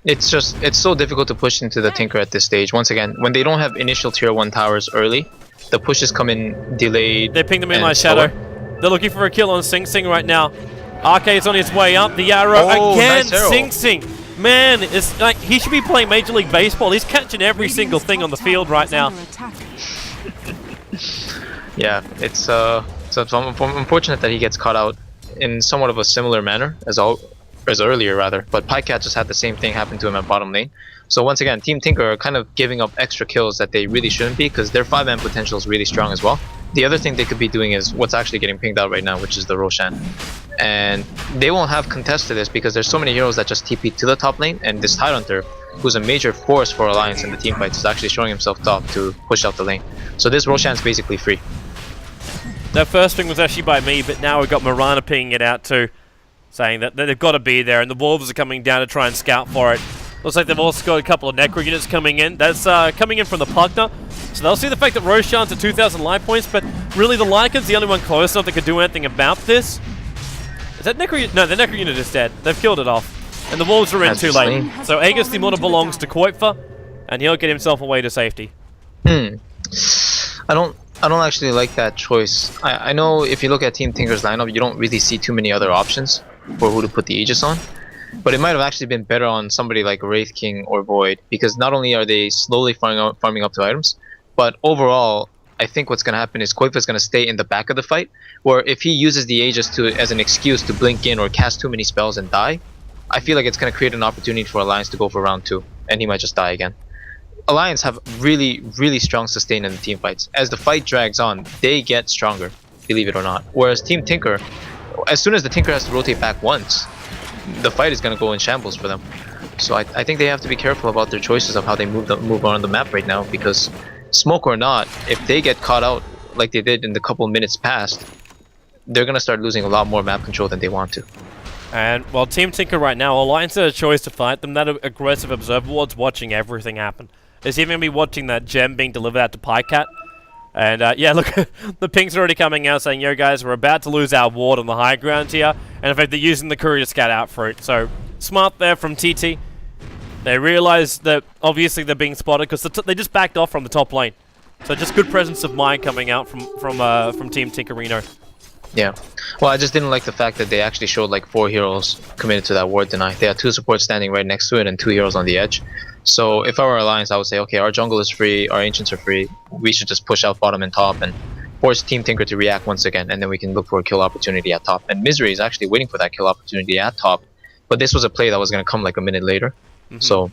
It's so difficult to push into the Tinker at this stage. Once again, when they don't have initial tier 1 towers early, the pushes come in delayed. They ping the Moonlight Shadow. They're looking for a kill on Sing Sing right now. RK's on his way up. The arrow again. Nice arrow. Sing Sing. Man, it's like he should be playing Major League Baseball. He's catching every single thing on the field right now. Yeah, it's unfortunate that he gets caught out in somewhat of a similar manner as earlier rather, but Pycat just had the same thing happen to him at bottom lane. So once again, Team Tinker are kind of giving up extra kills that they really shouldn't be, because their 5-man potential is really strong as well. The other thing they could be doing is what's actually getting pinged out right now, which is the Roshan. And they won't have contest to this because there's so many heroes that just TP to the top lane, and this Tidehunter, who's a major force for Alliance in the team fights, is actually showing himself top to push out the lane. So this Roshan's basically free. That first thing was actually by me, but now we've got Mirana pinging it out too, saying that they've got to be there, and the Wolves are coming down to try and scout for it. Looks like they've also got a couple of Necro units coming in. That's coming in from the Pugna. So they'll see the fact that Roshan's at 2,000 life points, but really the Lycan's the only one close enough that could do anything about this. Is that Necro unit? No, the Necro unit is dead. They've killed it off. And the Wolves are in too late. So Aegis the Immortal belongs to Koipa, and he'll get himself away to safety. I don't actually like that choice. I know if you look at Team Tinker's lineup, you don't really see too many other options for who to put the Aegis on. But it might have actually been better on somebody like Wraith King or Void, because not only are they slowly farming up to items, but overall, I think what's going to happen is Koifa is going to stay in the back of the fight, where if he uses the Aegis as an excuse to blink in or cast too many spells and die, I feel like it's going to create an opportunity for Alliance to go for round 2, and he might just die again. Alliance have really, really strong sustain in the team fights. As the fight drags on, they get stronger, believe it or not. Whereas Team Tinker, as soon as the Tinker has to rotate back once, the fight is going to go in shambles for them. So I think they have to be careful about their choices of how they move on the map right now, because smoke or not, if they get caught out like they did in the couple minutes past, they're gonna start losing a lot more map control than they want to. And, well, Team Tinker right now, Alliance had a choice to fight them. That aggressive observer ward's watching everything happen. It's even going to be watching that gem being delivered out to Pycat. And, yeah, look, the ping's already coming out saying, yo, guys, we're about to lose our ward on the high ground here. And, in fact, they're using the courier to scout out for it. So, smart there from TT. They realize that, obviously, they're being spotted because they just backed off from the top lane. So, just good presence of mind coming out from Team Tinkerino. Yeah. Well, I just didn't like the fact that they actually showed like 4 heroes committed to that ward deny. They had 2 supports standing right next to it and 2 heroes on the edge. So if I were Alliance, I would say, okay, our jungle is free, our ancients are free. We should just push out bottom and top and force Team Tinker to react once again, and then we can look for a kill opportunity at top. And Misery is actually waiting for that kill opportunity at top, but this was a play that was going to come like a minute later. So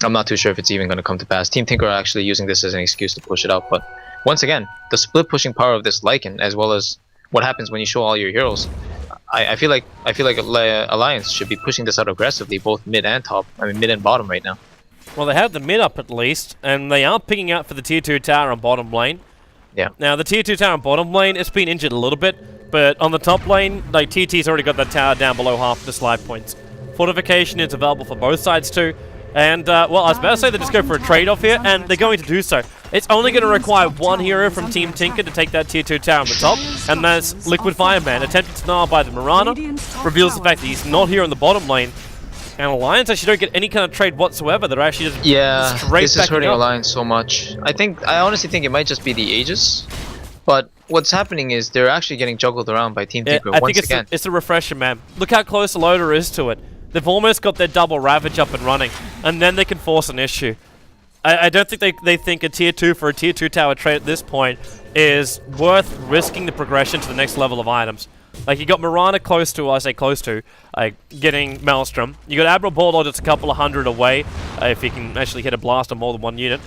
I'm not too sure if it's even going to come to pass. Team Tinker are actually using this as an excuse to push it out, but once again, the split pushing power of this Lycan, as well as what happens when you show all your heroes, I feel like Alliance should be pushing this out aggressively, both mid and top. I mean, mid and bottom right now. Well, they have the mid up at least, and they are picking out for the tier 2 tower on bottom lane. Yeah. Now, the tier 2 tower on bottom lane, it's been injured a little bit, but on the top lane, like, TT's already got that tower down below half the life points. Fortification is available for both sides too, and, well, I was about to say they just go for a trade-off here, and they're going to do so. It's only going to require 1 hero from Team Tinker to take that tier 2 tower on the top, and that's Liquid Fireman, attempted to denial by the Mirana, reveals the fact that he's not here on the bottom lane, and Alliance actually don't get any kind of trade whatsoever. They're actually just straight this is hurting up. Alliance so much. I honestly think it might just be the Aegis, but what's happening is they're actually getting juggled around by Team Tinker once again. It's a refresher, man. Look how close the loader is to it. They've almost got their double Ravage up and running, and then they can force an issue. I don't think they think a tier 2 for a tier 2 tower trade at this point is worth risking the progression to the next level of items. Like, you got Mirana close to, I say close to, getting Maelstrom. You got Admiral Bulldog just a couple of hundred away, if he can actually hit a blast on more than 1 unit,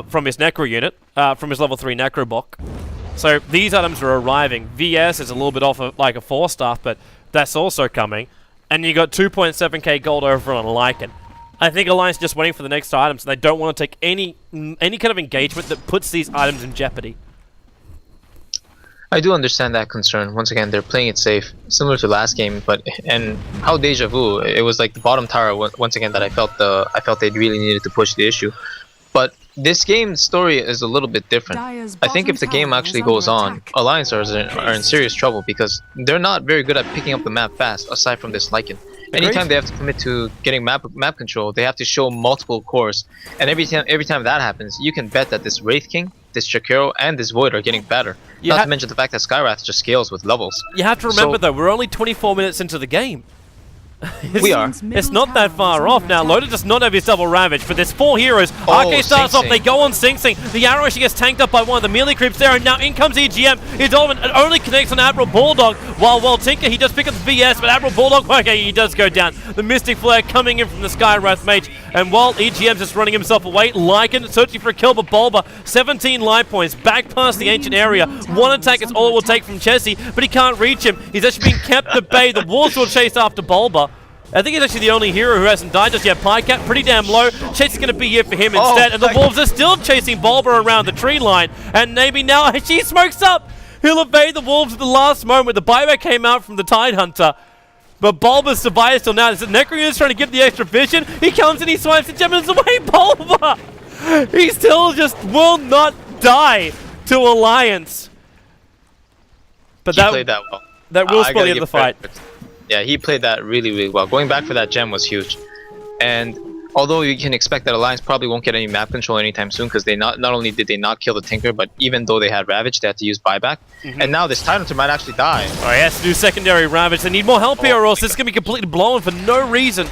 from his Necro unit, from his level 3 Necro block. So these items are arriving. VS is a little bit off of, like a 4-star, but that's also coming. And you got 2.7k gold over on Lycan. I think Alliance is just waiting for the next items, and they don't want to take any kind of engagement that puts these items in jeopardy. I do understand that concern. Once again, they're playing it safe, similar to last game. And how deja vu? It was like the bottom tower once again that I felt they really needed to push the issue. But this game's story is a little bit different. I think if the game actually goes on, Alliance are in serious trouble because they're not very good at picking up the map fast. Aside from this Lycan, anytime they have to commit to getting map control, they have to show multiple cores. And every time that happens, you can bet that this Wraith King, this Shakiro, and this Void are getting better. Not to mention the fact that Skywrath just scales with levels. You have to remember though, we're only 24 minutes into the game. We are. It's not that far off now. Loader does not have his double Ravage, but there's 4 heroes. RK starts off, they go on Sing Sing. The arrow actually gets tanked up by one of the melee creeps there, and now in comes EGM. His ultimate only connects on Admiral Bulldog, while Tinker, he does pick up the VS, but Admiral Bulldog, okay, he does go down. The Mystic Flare coming in from the Skywrath Mage, and while EGM's just running himself away, Lycan searching for a kill, but Bulba, 17 life points, back past the ancient area. 1 attack is all it will take from Chessie, but he can't reach him. He's actually being kept at bay. The Wolves will chase after Bulba. I think he's actually the only hero who hasn't died just yet. Pycat pretty damn low. Chase is going to be here for him instead. And the Wolves are still chasing Bulba around the tree line. And maybe now she smokes up. He'll evade the Wolves at the last moment. The buyback came out from the Tidehunter. But Bulba survives till now. This Necro is trying to get the extra vision. He comes and he swipes the gem and it's away. Bulba! He still just will not die to Alliance. But he played that well. That will spoil the fight. Yeah, he played that really, really well. Going back for that gem was huge. And although you can expect that Alliance probably won't get any map control anytime soon because they not only did they not kill the Tinker, but even though they had Ravage, they had to use buyback. And now this Tidehunter might actually die. Oh, he has to do secondary Ravage. They need more help here or else this is going to be completely blown for no reason.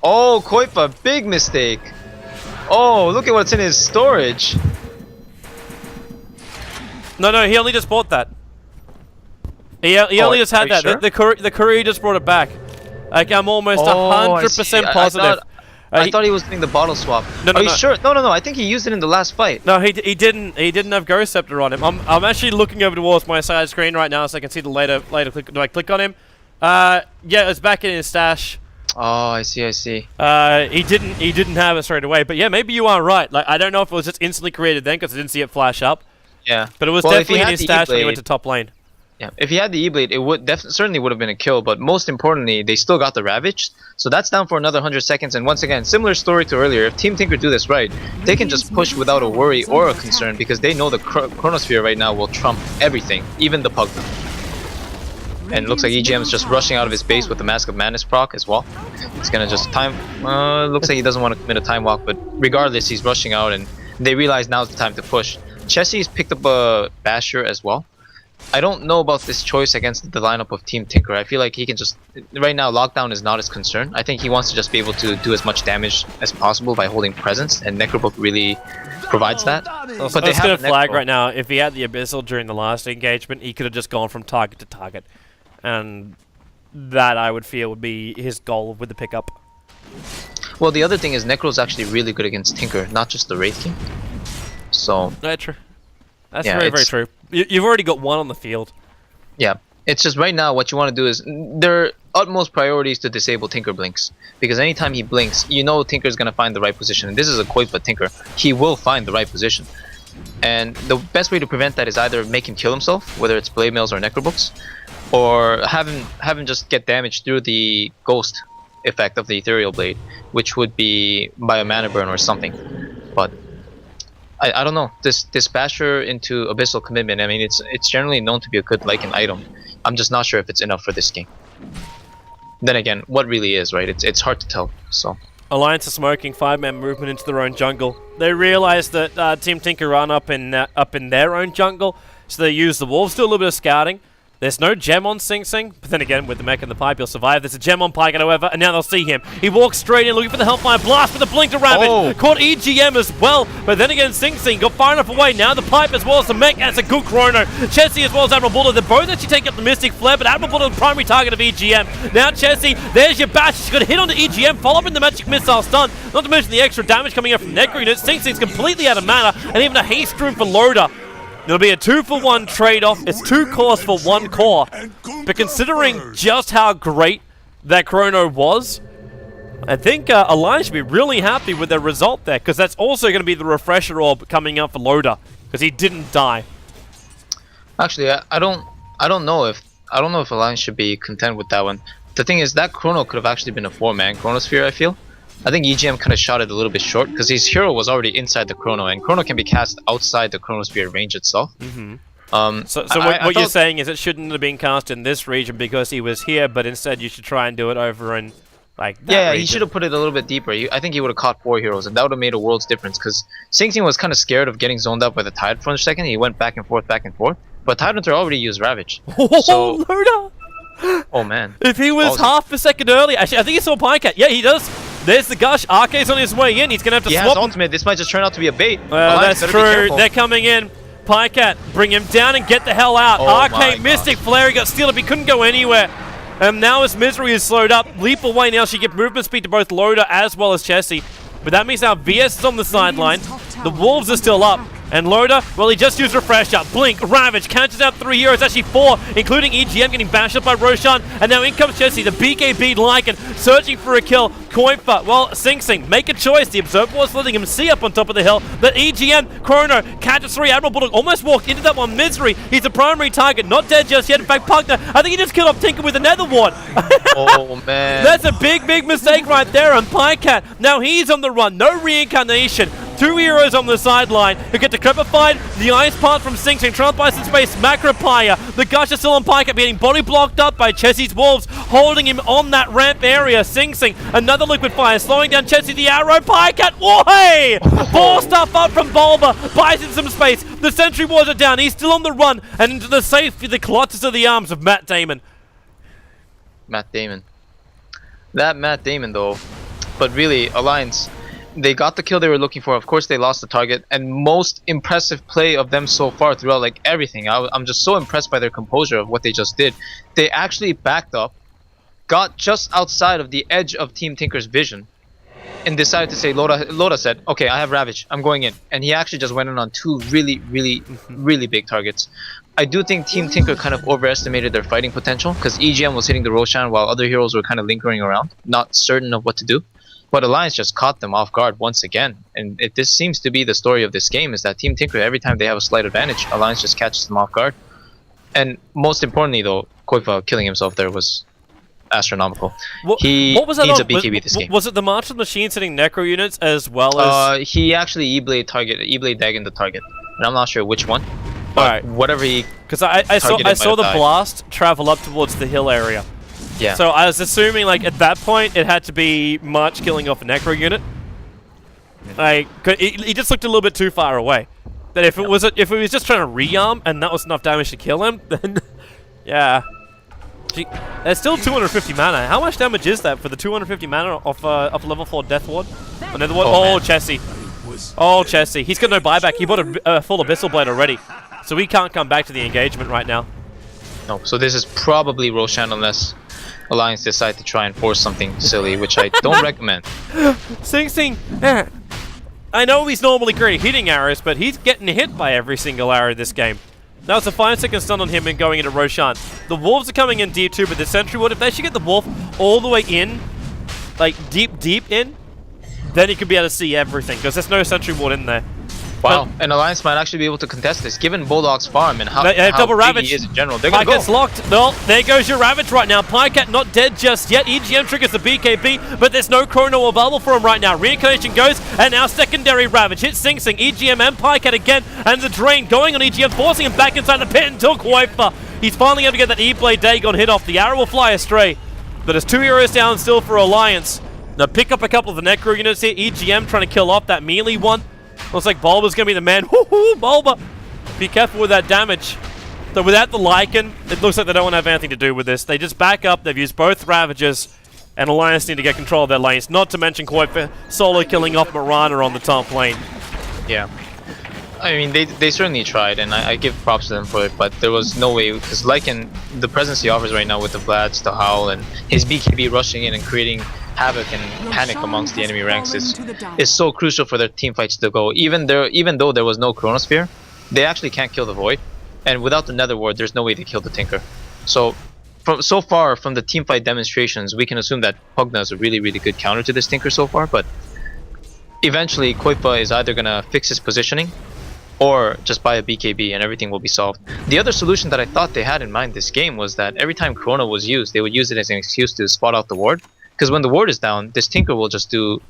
Oh, Koipa, big mistake. Oh, look at what's in his storage. No, he only just bought that. He only just had that. Sure? The courier just brought it back. Like, I'm almost 100% positive. I thought he was doing the bottle swap. Are you sure? No. I think he used it in the last fight. No, he didn't. He didn't have Ghost Scepter on him. I'm actually looking over towards my side screen right now so I can see the later click. Do I click on him? Yeah, it's back in his stash. Oh, I see. He didn't have it straight away. But yeah, maybe you are right. Like, I don't know if it was just instantly created then because I didn't see it flash up. Yeah. But it was Well, if he definitely in had his the stash when he E-Blade- went to top lane. Yeah, if he had the E-Blade, it would certainly would have been a kill, but most importantly, they still got the Ravage, so that's down for another 100 seconds, and once again, similar story to earlier, if Team Tinker do this right, they can just push without a worry or a concern, because they know the Chronosphere right now will trump everything, even the Pugna. And it looks like EGM is just rushing out of his base with the Mask of Madness proc as well. He's gonna just time, looks like he doesn't want to commit a time walk, but regardless, he's rushing out, and they realize now's the time to push. Chessie's picked up a Basher as well. I don't know about this choice against the lineup of Team Tinker. I feel like he can just... Right now, Lockdown is not his concern. I think he wants to just be able to do as much damage as possible by holding Presence, and Necrobook really provides that. But they have a flag right now. If he had the Abyssal during the last engagement, he could have just gone from target to target. And that, I would feel, would be his goal with the pickup. Well, the other thing is Necro's actually really good against Tinker, not just the Wraith King. So... That's true. That's Yeah, very true. You've already got one on the field. Yeah, it's just right now what you want to do is their utmost priority is to disable Tinker Blinks, because anytime he blinks, you know Tinker's gonna find the right position. And this is a Koipa Tinker. He will find the right position, and the best way to prevent that is either make him kill himself, whether it's Blade Mails or Necrobooks, or have him just get damaged through the Ghost effect of the Ethereal Blade, which would be by a mana burn or something. But I don't know, this Basher into Abyssal Commitment, I mean, it's generally known to be a good Lycan item. I'm just not sure if it's enough for this game. Then again, what really is, right? It's hard to tell, so... Alliance are smoking 5-man movement into their own jungle. They realize that Team Tinker run up in their own jungle, so they use the Wolves, do a little bit of scouting. There's no gem on Sing Sing, but then again, with the mech and the pipe, he'll survive. There's a gem on Pyke, however, and now they'll see him. He walks straight in, looking for the Hellfire Blast, with the blink to Ravage. Caught EGM as well, but then again, Sing Sing got far enough away. Now the pipe as well as the mech, and it's a good chrono. Chessie as well as Admiral Bullet, they're both actually taking up the Mystic Flare, but Admiral Bullet is the primary target of EGM. Now Chessie, there's your bash. She's going to hit onto EGM, follow up in the Magic Missile stun. Not to mention the extra damage coming out from Necro units. Sing Sing's completely out of mana, and even a haste room for Loda. It'll be a 2-for-1 trade-off. It's 2 cores for 1 core. But considering just how great that chrono was, I think Alliance should be really happy with their result there, because that's also going to be the refresher orb coming out for Loda, because he didn't die. Actually, I don't know if Alliance should be content with that one. The thing is, that chrono could have actually been a 4-man Chronosphere, I feel. I think EGM kind of shot it a little bit short, because his hero was already inside the chrono, and chrono can be cast outside the Chronosphere range itself. So what you're saying is it shouldn't have been cast in this region because he was here, but instead you should try and do it over in like that Yeah, region. he should have put it a little bit deeper. I think he would have caught 4 heroes, and that would have made a world's difference, because Sing Sing was kind of scared of getting zoned up by the Tide for a second. He went back and forth, but Tide Hunter already used Ravage. So, Loda! oh man. If he was half a second early, actually, I think he saw Pycat. Yeah, he does. There's the Gush. Arcade's on his way in. He's going to have to He swap. has ultimate. This might just turn out to be a bait. That's true. They're coming in. Pycat, bring him down and get the hell out. Arcade, Mystic Flare, he got stealed up. He couldn't go anywhere. Now his Misery is slowed up. Leap away now. She get movement speed to both Loda as well as Chessie. But that means now VS is on the sideline. The Wolves are still up. And Loda, well, he just used Refresher. Blink, Ravage, catches out 3 heroes, actually 4, including EGM getting bashed up by Roshan. And now in comes Chessie, the BKB Lycan, searching for a kill. Coinfa, well, Sing Sing, make a choice. The Observer was letting him see up on top of the hill. But EGM, Chrono, catches 3. Admiral Bullock almost walked into that one. Misery, he's the primary target, not dead just yet. In fact, Pugna, I think he just killed off Tinker with a Nether Ward. Oh, man. That's a big mistake right there on Pycat. Now he's on the run, no reincarnation. 2 heroes on the sideline who get decrepified. The ice part from Sing Sing, trying to buy some space. Macropire. The Gush is still on Pycat, getting body blocked up by Chessie's Wolves, holding him on that ramp area. Sing Sing, another liquid fire, slowing down Chessie. The arrow, Pycat. Whoa, hey! 4 stuff up from Bulba, buys in some space. The sentry wards are down. He's still on the run, and into the safety, the clutches of the arms of Matt Damon. Matt Damon. That Matt Damon, though. But really, Alliance, they got the kill they were looking for. Of course, they lost the target. And most impressive play of them so far throughout, like, everything. I'm just so impressed by their composure of what they just did. They actually backed up, got just outside of the edge of Team Tinker's vision, and decided to say, Loda said, okay, I have Ravage, I'm going in. And he actually just went in on 2 really big targets. I do think Team Tinker kind of overestimated their fighting potential, because EGM was hitting the Roshan while other heroes were kind of lingering around, not certain of what to do. But Alliance just caught them off guard once again, and this seems to be the story of this game, is that Team Tinker, every time they have a slight advantage, Alliance just catches them off guard. And most importantly though, Koifa killing himself there was astronomical. He what was that needs on? a BKB this game. Was it the Martial Machine sitting Necro units as well as... He actually E-Blade dagged the target, and I'm not sure which one. But Alright. whatever he... Because I saw the blast travel up towards the hill area. Yeah. So I was assuming, like, at that point, it had to be March killing off a Necro unit. Like, he just looked a little bit too far away. But if it was just trying to re-arm and that was enough damage to kill him, then yeah. Gee, there's still 250 mana. How much damage is that for the 250 mana off level 4 Death Ward? Another one. Oh, Chessie. Oh, Chessie. He's got no buyback. He bought a full Abyssal Blade already, so he can't come back to the engagement right now. No. So this is probably Roshan unless Alliance decide to try and force something silly, which I don't recommend. Sing Sing. I know he's normally great at hitting arrows, but he's getting hit by every single arrow this game. That was a 5-second stun on him and going into Roshan. The Wolves are coming in deep too, but the Sentry Ward, if they should get the Wolf all the way in, like deep in, then he could be able to see everything, because there's no Sentry Ward in there. Wow, and Alliance might actually be able to contest this, given Bulldog's farm and how double big Ravage. he is in general. They're gonna Pycat's go. locked. No, there goes your Ravage right now. Pycat not dead just yet. EGM triggers the BKB, but there's no Chrono available for him right now. Reincarnation goes, and now secondary Ravage hits Sing Sing. EGM and Pycat again, and the Drain going on EGM, forcing him back inside the pit until Koifa. He's finally able to get that E-Blade Dagon hit off. The arrow will fly astray, but there's 2 heroes down still for Alliance. Now pick up a couple of the Necro units here. EGM trying to kill off that melee one. Looks like Bulba's going to be the man. Woohoo, Bulba! Be careful with that damage. So without the Lycan, it looks like they don't want to have anything to do with this. They just back up. They've used both Ravagers, and Alliance need to get control of their lanes. Not to mention Koifa solo killing off Mirana on the top lane. Yeah. I mean, they certainly tried, and I give props to them for it, but there was no way, because Lycan, the presence he offers right now with the Vlads, the Howl, and his BKB rushing in and creating havoc and panic amongst the enemy ranks is so crucial for their team fights to go. Even though there was no Chronosphere, they actually can't kill the Void, and without the Nether Ward, there's no way to kill the Tinker. So, so far from the team fight demonstrations, we can assume that Pugna is a really, really good counter to this Tinker so far, but eventually Koifa is either gonna fix his positioning or just buy a BKB and everything will be solved. The other solution that I thought they had in mind this game was that every time Chrono was used, they would use it as an excuse to spot out the ward. Because when the ward is down, this Tinker will just do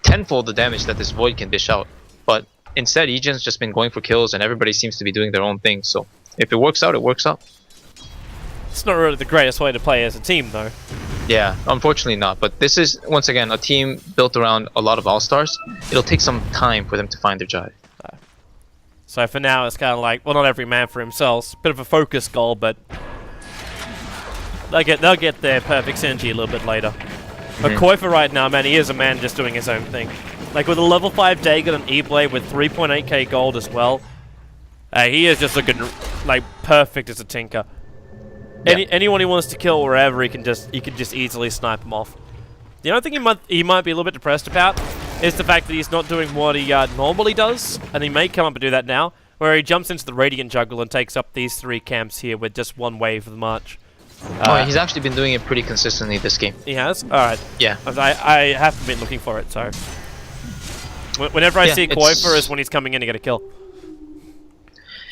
tenfold the damage that this Void can dish out. But instead, Egen's just been going for kills and everybody seems to be doing their own thing. So if it works out, it works out. It's not really the greatest way to play as a team, though. Yeah, unfortunately not. But this is, once again, a team built around a lot of all-stars. It'll take some time for them to find their jive. So for now, it's kind of like, well, not every man for himself. Bit of a focus goal, but they'll get their perfect synergy a little bit later. But Koifa right now, man, he is a man just doing his own thing. Like with a level 5 Dagon and E-Blade with 3.8k gold as well, he is just looking like perfect as a Tinker. Yeah. Anyone he wants to kill wherever, he can just easily snipe him off. The only thing he might be a little bit depressed about is the fact that he's not doing what he normally does, and he may come up and do that now, where he jumps into the Radiant Jungle and takes up these 3 camps here with just 1 wave of the march. He's actually been doing it pretty consistently this game. He has? Alright. Yeah. I haven't been looking for it, so... Whenever I see Koifa is when he's coming in to get a kill.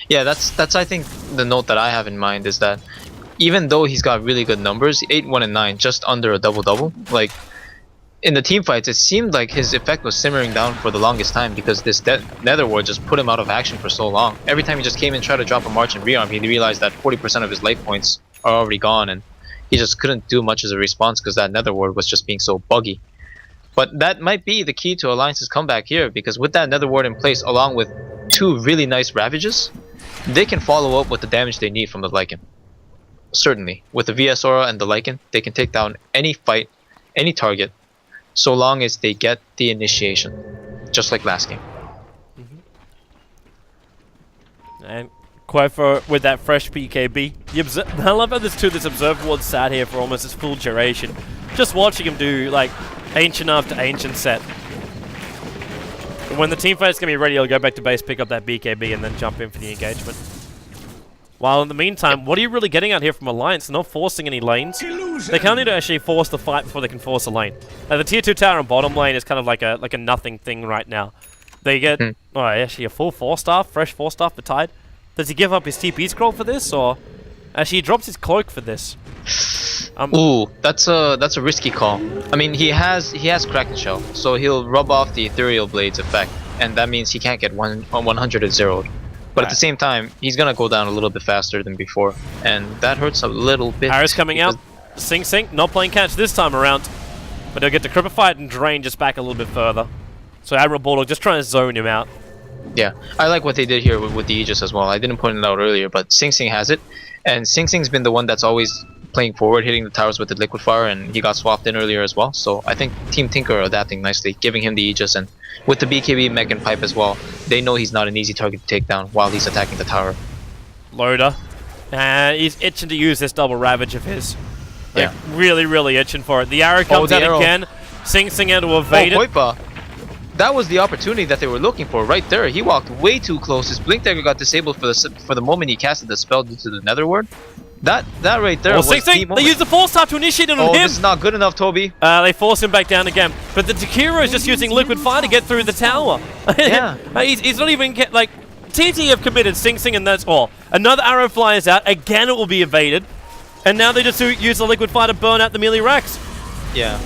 Yeah, that's I think the note that I have in mind is that even though he's got really good numbers, 8, 1, and 9, just under a double-double, like... in the team fights, it seemed like his effect was simmering down for the longest time because this Nether Ward just put him out of action for so long. Every time he just came in, tried to drop a march and rearm, he realized that 40% of his life points are already gone, and he just couldn't do much as a response because that Nether Ward was just being so buggy. But that might be the key to Alliance's comeback here, because with that Nether Ward in place, along with 2 really nice Ravages, they can follow up with the damage they need from the Lycan. Certainly, with the VS Aura and the Lycan, they can take down any fight, any target, so long as they get the initiation, just like last game. And Koifa with that fresh PKB. I love how this Observer Ward sat here for almost its full duration. Just watching him do like ancient after ancient set. When the team fight's gonna be ready, he'll go back to base, pick up that BKB, and then jump in for the engagement. While in the meantime, what are you really getting out here from Alliance? They're not forcing any lanes. They can't need to actually force the fight before they can force a lane. The tier 2 tower and bottom lane is kind of like a nothing thing right now. They get actually a full 4-star, fresh 4-star for Tide. Does he give up his TP scroll for this, or actually he drops his cloak for this? Ooh, that's a risky call. I mean, he has Kraken Shell, so he'll rub off the Ethereal Blade's effect, and that means he can't get 100 and zeroed. But at the same time, he's gonna go down a little bit faster than before, and that hurts a little bit. Arrow's coming out. Sing Sing, not playing catch this time around, but he'll get to Cripify and Drain just back a little bit further. So Admiral Bulldog just trying to zone him out. Yeah, I like what they did here with the Aegis as well. I didn't point it out earlier, but Sing Sing has it, and Sing Sing's been the one that's always playing forward, hitting the towers with the Liquid Fire, and he got swapped in earlier as well. So I think Team Tinker are adapting nicely, giving him the Aegis, and with the BKB mech and pipe as well, they know he's not an easy target to take down while he's attacking the tower. Loader. He's itching to use this double Ravage of his. Like, really, really itching for it. The arrow comes out again. Sing Sing out to evade it. Koipa. That was the opportunity that they were looking for right there. He walked way too close. His Blink Dagger got disabled for the moment he casted the spell due to the Nether Ward. That right there was Sing Sing, they use the 4-star to initiate it on him. This is not good enough, Toby. They force him back down again. But the Jakiro is just using Liquid Fire to get through the tower. Yeah. He's not even TT have committed Sing Sing, and that's all. Another arrow flies out. Again, it will be evaded. And now they just use the Liquid Fire to burn out the melee racks. Yeah.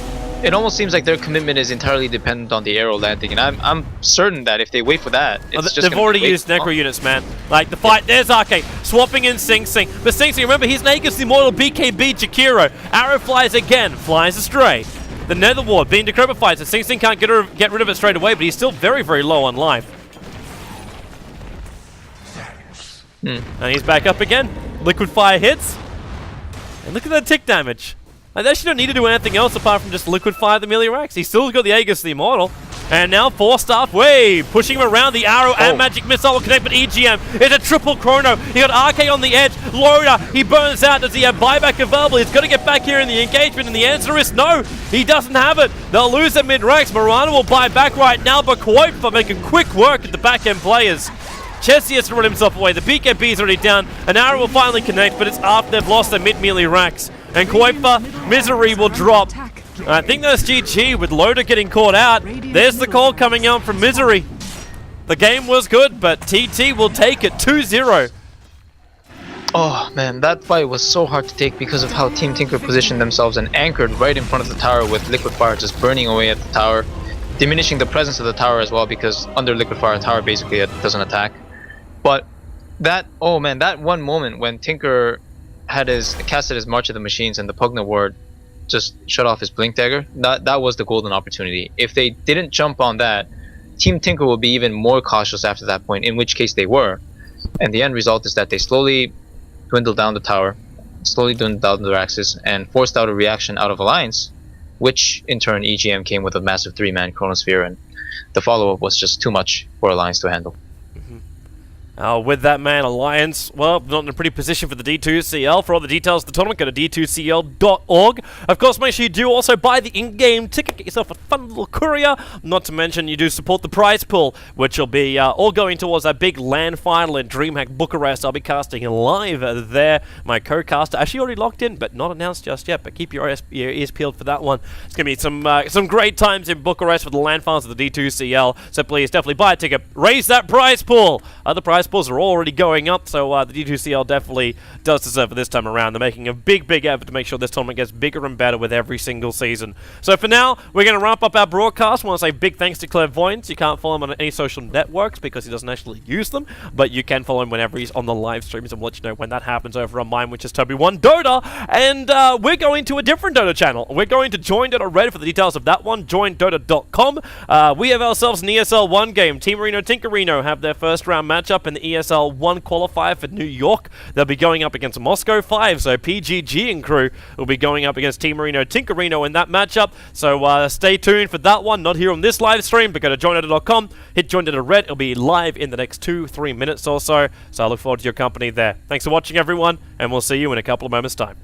It almost seems like their commitment is entirely dependent on the arrow landing, and I'm certain that if they wait for that, it's just they've already used Necro units, man. Like the fight, there's Arcade swapping in Sing Sing, but Sing Sing, remember, he's Nagus the Immortal BKB Jakiro. Arrow flies again, flies astray. The Nether Ward being decrypified, so Sing Sing can't get rid of it straight away, but he's still very, very low on life. And he's back up again. Liquid Fire hits, and look at that tick damage. Like, they actually don't need to do anything else apart from just Liquid Fire the melee racks. He's still got the Aegis the Immortal. And now 4-star wave, pushing him around. The arrow and magic missile will connect, but EGM is a triple chrono. He got RK on the edge. Loader, he burns out. Does he have buyback available? He's got to get back here in the engagement, and the answer is no. He doesn't have it. They'll lose their mid-ranks. Morana will buy back right now, but Quoipa making quick work at the back-end players. Chessie has to run himself away. The BKB is already down. An arrow will finally connect, but it's after they've lost their mid-melee racks. And Quoipa, Misery will drop. I think that's GG with Loader getting caught out. There's the call coming out from Misery. The game was good, but TT will take it 2-0. Oh man, that fight was so hard to take because of how Team Tinker positioned themselves and anchored right in front of the tower with Liquid Fire just burning away at the tower, diminishing the presence of the tower as well, because under Liquid Fire, the tower basically doesn't attack. But that one moment when Tinker had casted his March of the Machines and the Pugna Ward just shut off his Blink Dagger, that was the golden opportunity. If they didn't jump on that, Team Tinker will be even more cautious after that point, in which case they were. And the end result is that they slowly dwindled down the tower, slowly dwindled down their axis, and forced out a reaction out of Alliance, which in turn EGM came with a massive 3-man Chronosphere, and the follow-up was just too much for Alliance to handle. With that, man, Alliance, well, not in a pretty position for the D2CL. For all the details of the tournament, go to d2cl.org. Of course, make sure you do also buy the in-game ticket, get yourself a fun little courier. Not to mention, you do support the prize pool, which will be all going towards that big LAN final in DreamHack Bucharest. I'll be casting live there. My co-caster actually already locked in, but not announced just yet. But keep your ears peeled for that one. It's going to be some great times in Bucharest for the LAN finals of the D2CL. So please, definitely buy a ticket. Raise that prize pool. Other prize pools are already going up, so the D2CL definitely does deserve it this time around. They're making a big effort to make sure this tournament gets bigger and better with every single season. So for now, we're going to wrap up our broadcast. I want to say big thanks to Clairvoyance. You can't follow him on any social networks because he doesn't actually use them, but you can follow him whenever he's on the live streams, and we'll let you know when that happens over on mine, which is Toby1 Dota. And we're going to a different Dota channel. We're going to Join Dota Red for the details of that one, joindota.com. We have ourselves an ESL 1 game. Team Reno Tinkerino have their first round matchup in the ESL 1 qualifier for New York. They'll be going up against Moscow 5, so PGG and crew will be going up against Team Reno Tinkerino in that matchup. So stay tuned for that one, not here on this live stream, but go to joindota.com, hit Join Dota Red. It'll be live in the next 2-3 minutes or so. So I look forward to your company there. Thanks for watching, everyone, and we'll see you in a couple of moments' time.